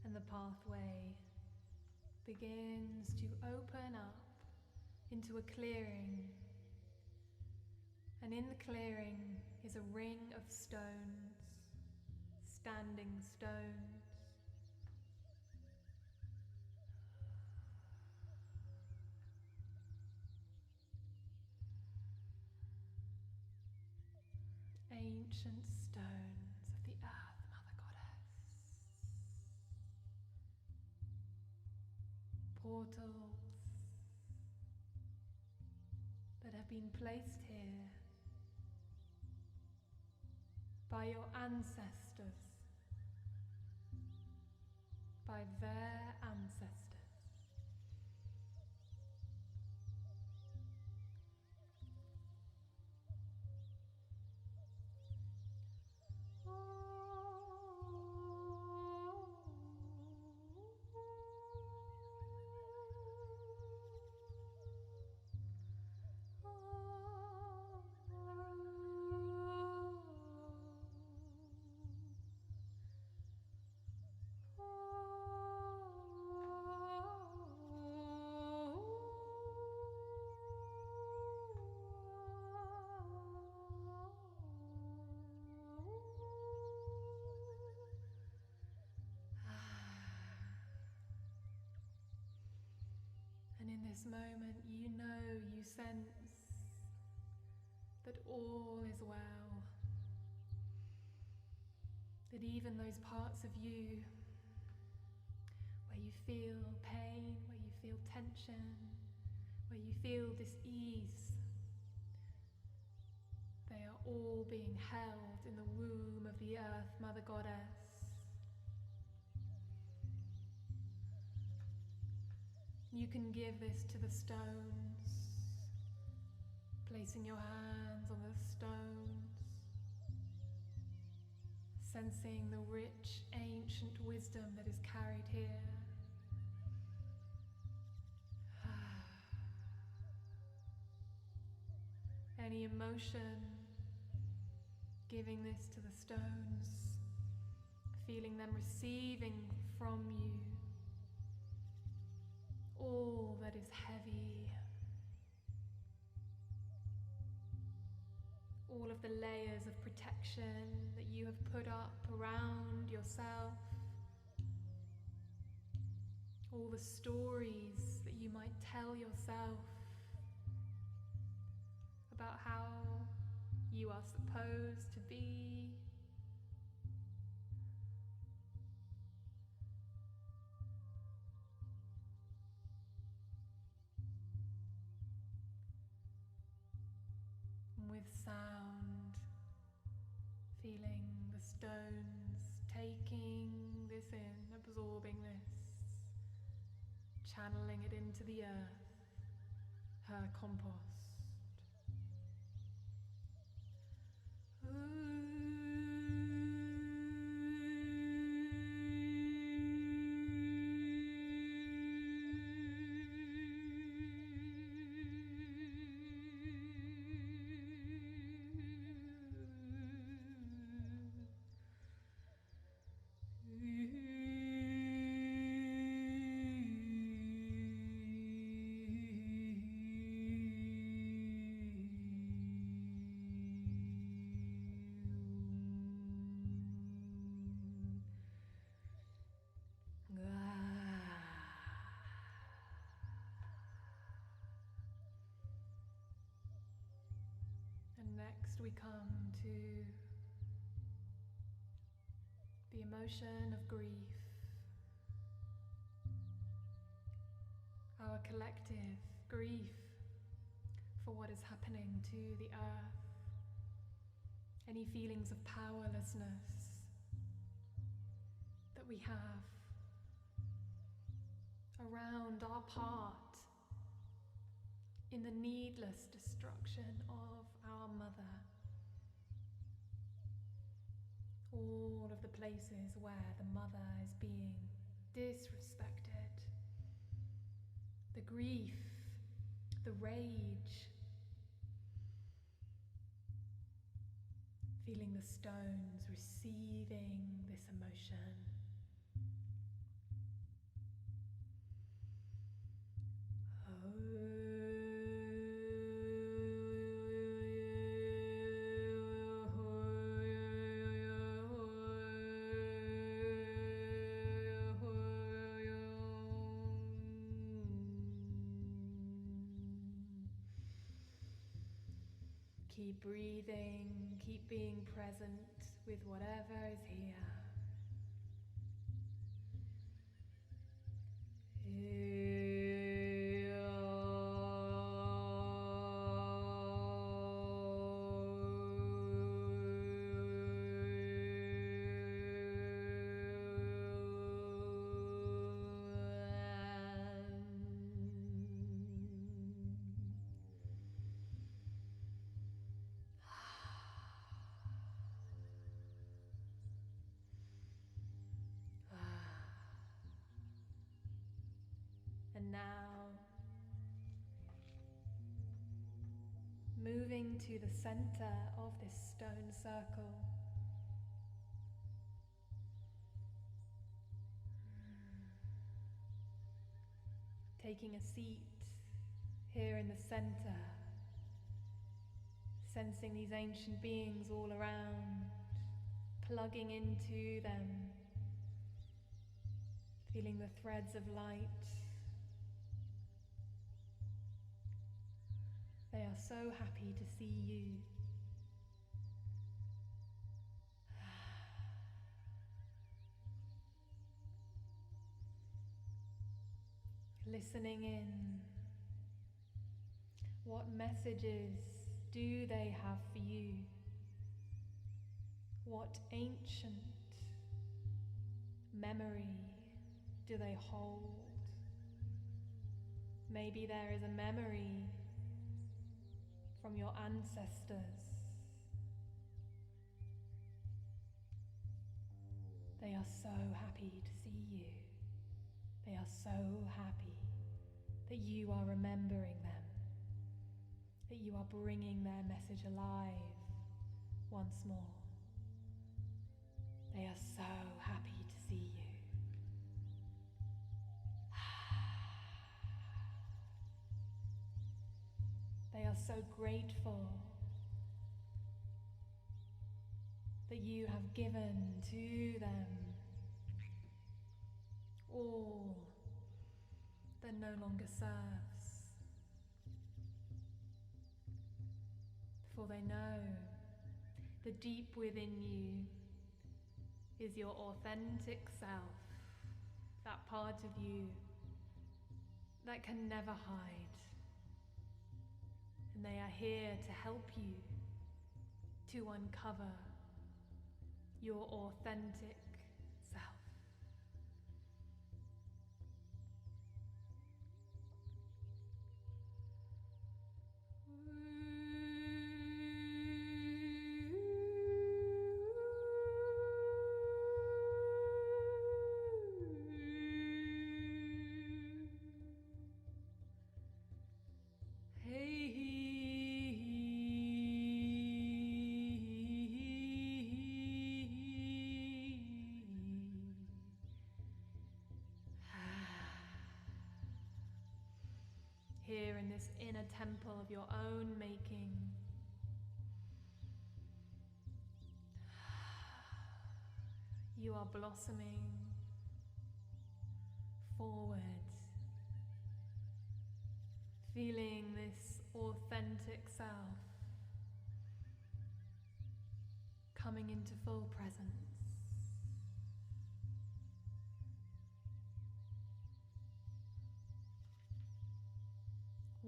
And the pathway begins to open up into a clearing. And in the clearing is a ring of stones, standing stones. Ancient stones of the earth, Mother Goddess. Portals that have been placed here by your ancestors, by their ancestors. And in this moment, you know, you sense that all is well. That even those parts of you where you feel pain, where you feel tension, where you feel dis-ease, they are all being held in the womb of the earth, Mother Goddess. You can give this to the stones, placing your hands on the stones, sensing the rich, ancient wisdom that is carried here. Any emotion, giving this to the stones, feeling them receiving from you all that is heavy, all of the layers of protection that you have put up around yourself, all the stories that you might tell yourself about how you are supposed to be. With sound, feeling the stones taking this in, absorbing this, channeling it into the earth, her compost. And next we come to the emotion of grief. our collective grief for what is happening to the earth. Any feelings of powerlessness that we have around our part in the needless destruction of our mother. All of the places where the mother is being disrespected. The grief, the rage, feeling the stones receiving this emotion. Keep breathing, keep being present with whatever is here. And now, moving to the center of this stone circle, taking a seat here in the center, sensing these ancient beings all around, plugging into them, feeling the threads of light. They are so happy to see you. Listening in. What messages do they have for you? What ancient memory do they hold? Maybe there is a memory from your ancestors. They are so happy to see you. They are so happy that you are remembering them, that you are bringing their message alive once more. They are so happy to see you. They are so grateful that you have given to them all that no longer serves. For they know that deep within you is your authentic self, that part of you that can never hide. And they are here to help you to uncover your authentic self. Here in this inner temple of your own making, you are blossoming forward, feeling this authentic self coming into full presence.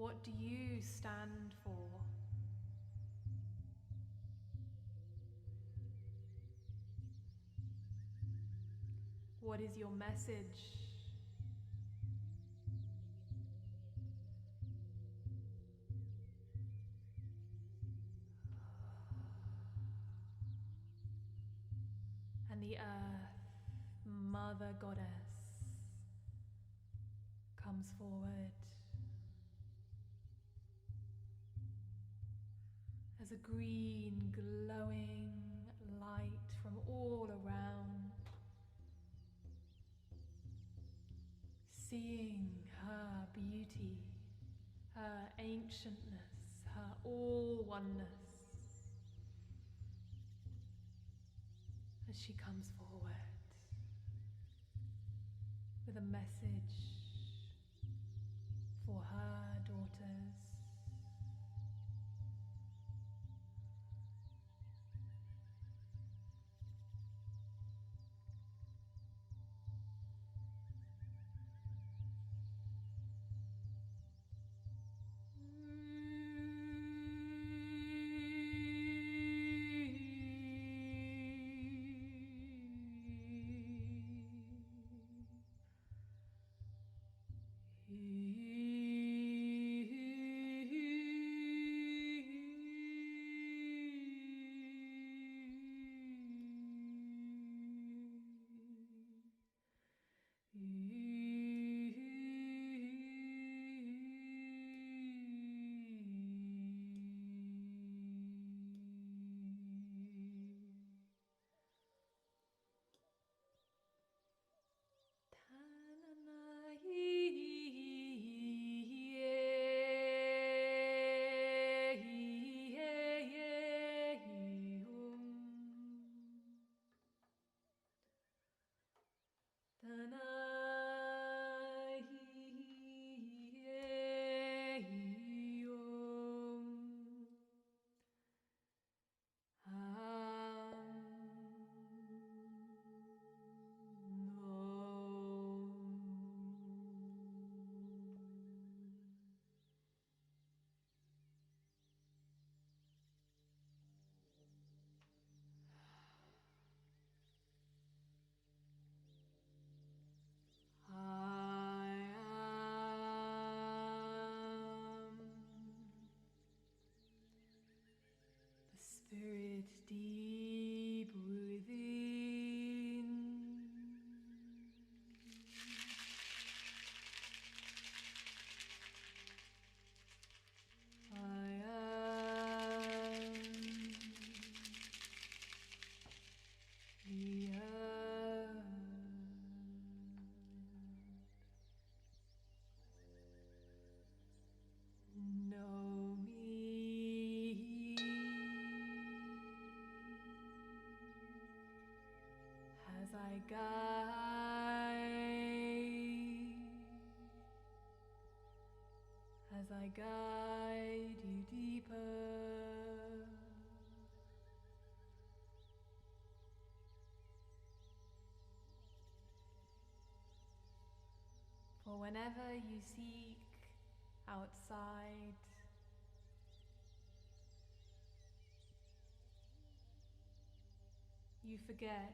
What do you stand for? What is your message? And the earth, Mother Goddess, comes forward as a green glowing light from all around, seeing her beauty, her ancientness, her all-oneness as she comes forward with a message for her daughters. Spirit deep within. I am the earth. Know me as I guide you deeper. For whenever you seek outside, you forget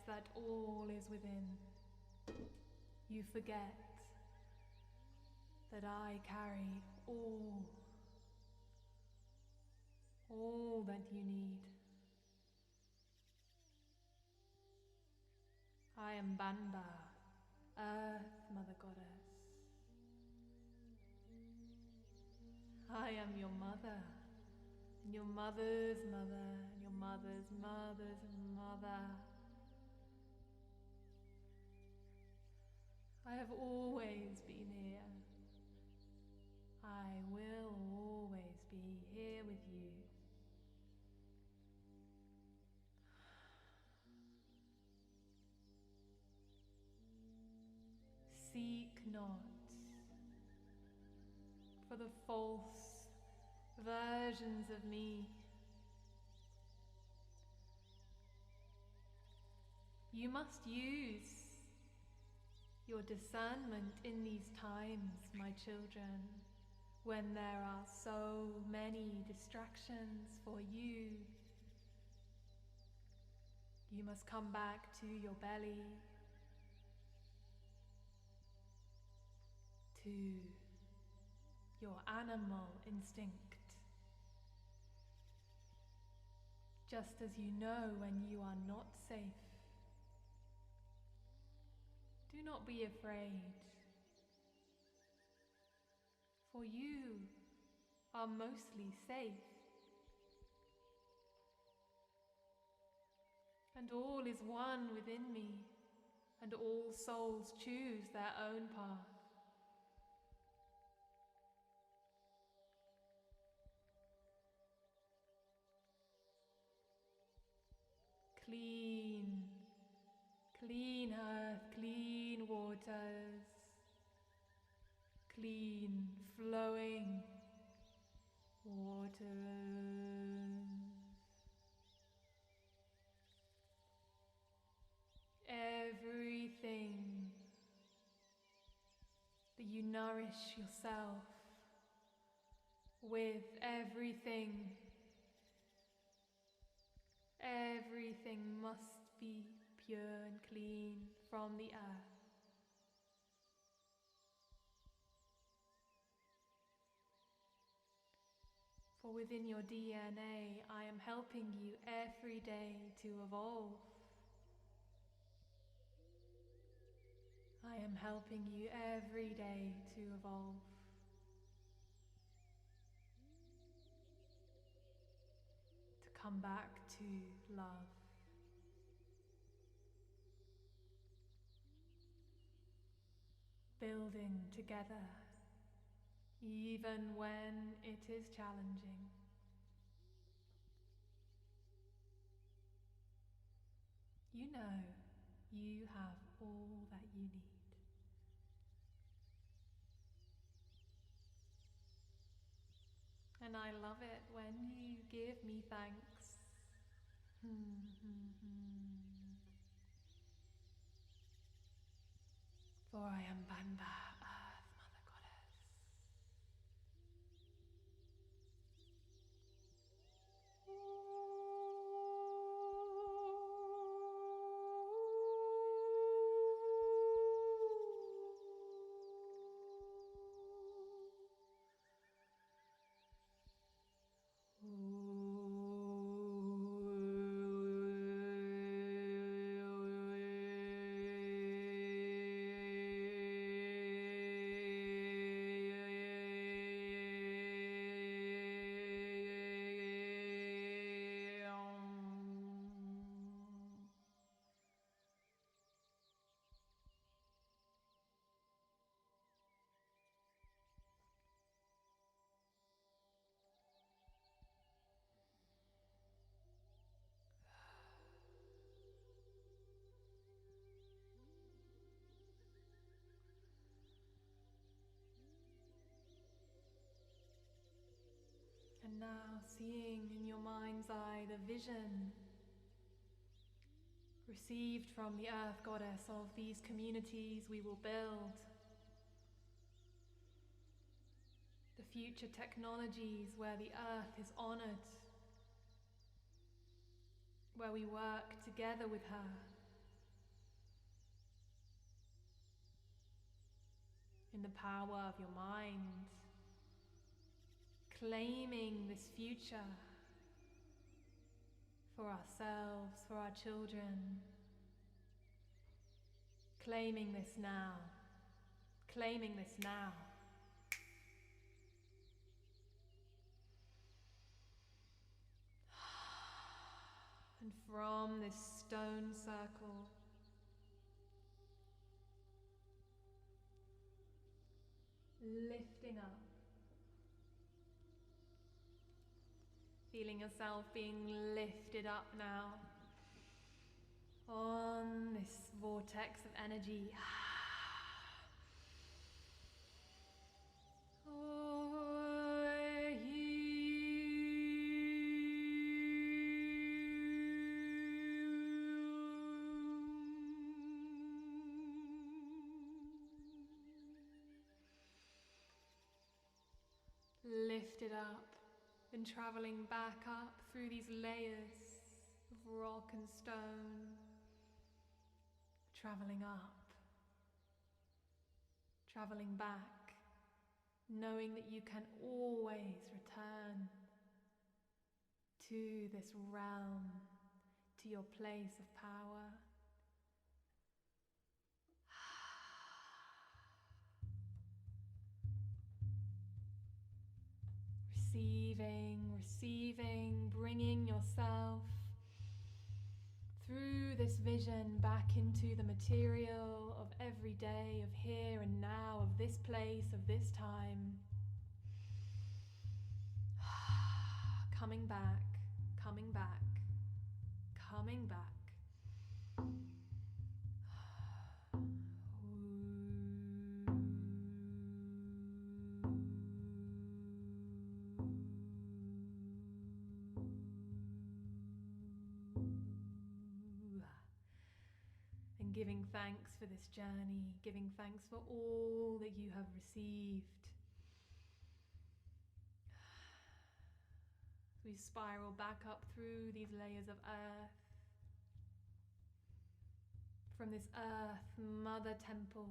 that all is within. You forget that I carry all that you need. I am Banba, Earth Mother Goddess. I am your mother, and your mother's mother, and your mother's mother's mother. I have always been here. I will always be here with you. Seek not for the false versions of me. You must use your discernment in these times, my children, when there are so many distractions for you. You must come back to your belly, to your animal instinct. Just as you know when you are not safe. Do not be afraid, for you are mostly safe. And all is one within me, and all souls choose their own path. Clean, clean earth, clean waters, clean flowing waters. Everything that you nourish yourself with, everything must be pure and clean from the earth. For within your DNA, I am helping you every day to evolve. I am helping you every day to evolve. To come back to love. Building together, even when it is challenging. You know you have all that you need. And I love it when you give me thanks. For I am Banda, Earth Mother Goddess. And now seeing in your mind's eye the vision received from the Earth Goddess of these communities we will build. The future technologies where the Earth is honored, where we work together with her. In the power of your mind, claiming this future for ourselves, for our children, claiming this now, claiming this now. And from this stone circle, lifting up, feeling yourself being lifted up now on this vortex of energy. lifted up and traveling back up through these layers of rock and stone, traveling up, traveling back, knowing that you can always return to this realm, to your place of power. Receiving, bringing yourself through this vision back into the material of every day, of here and now, of this place, of this time. Coming back, coming back, coming back. And giving thanks for this journey, giving thanks for all that you have received. We spiral back up through these layers of earth. From this earth mother temple,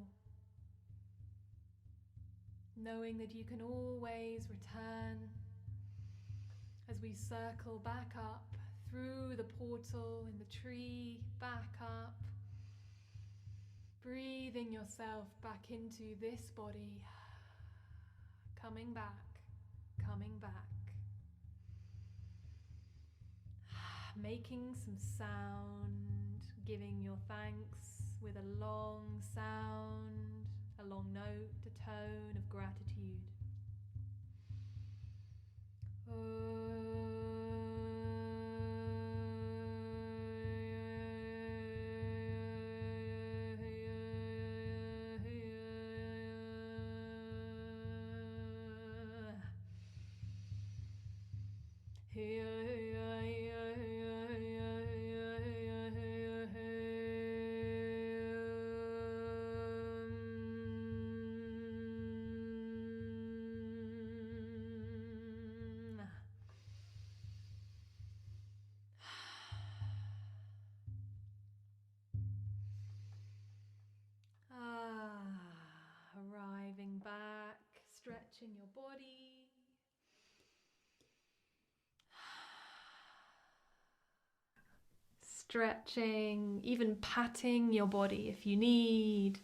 knowing that you can always return as we circle back up through the portal in the tree, back up, breathing yourself back into this body, coming back, making some sound, giving your thanks with a long sound, a long note, a tone of gratitude. Arriving back, stretching your body. Stretching, even patting your body if you need.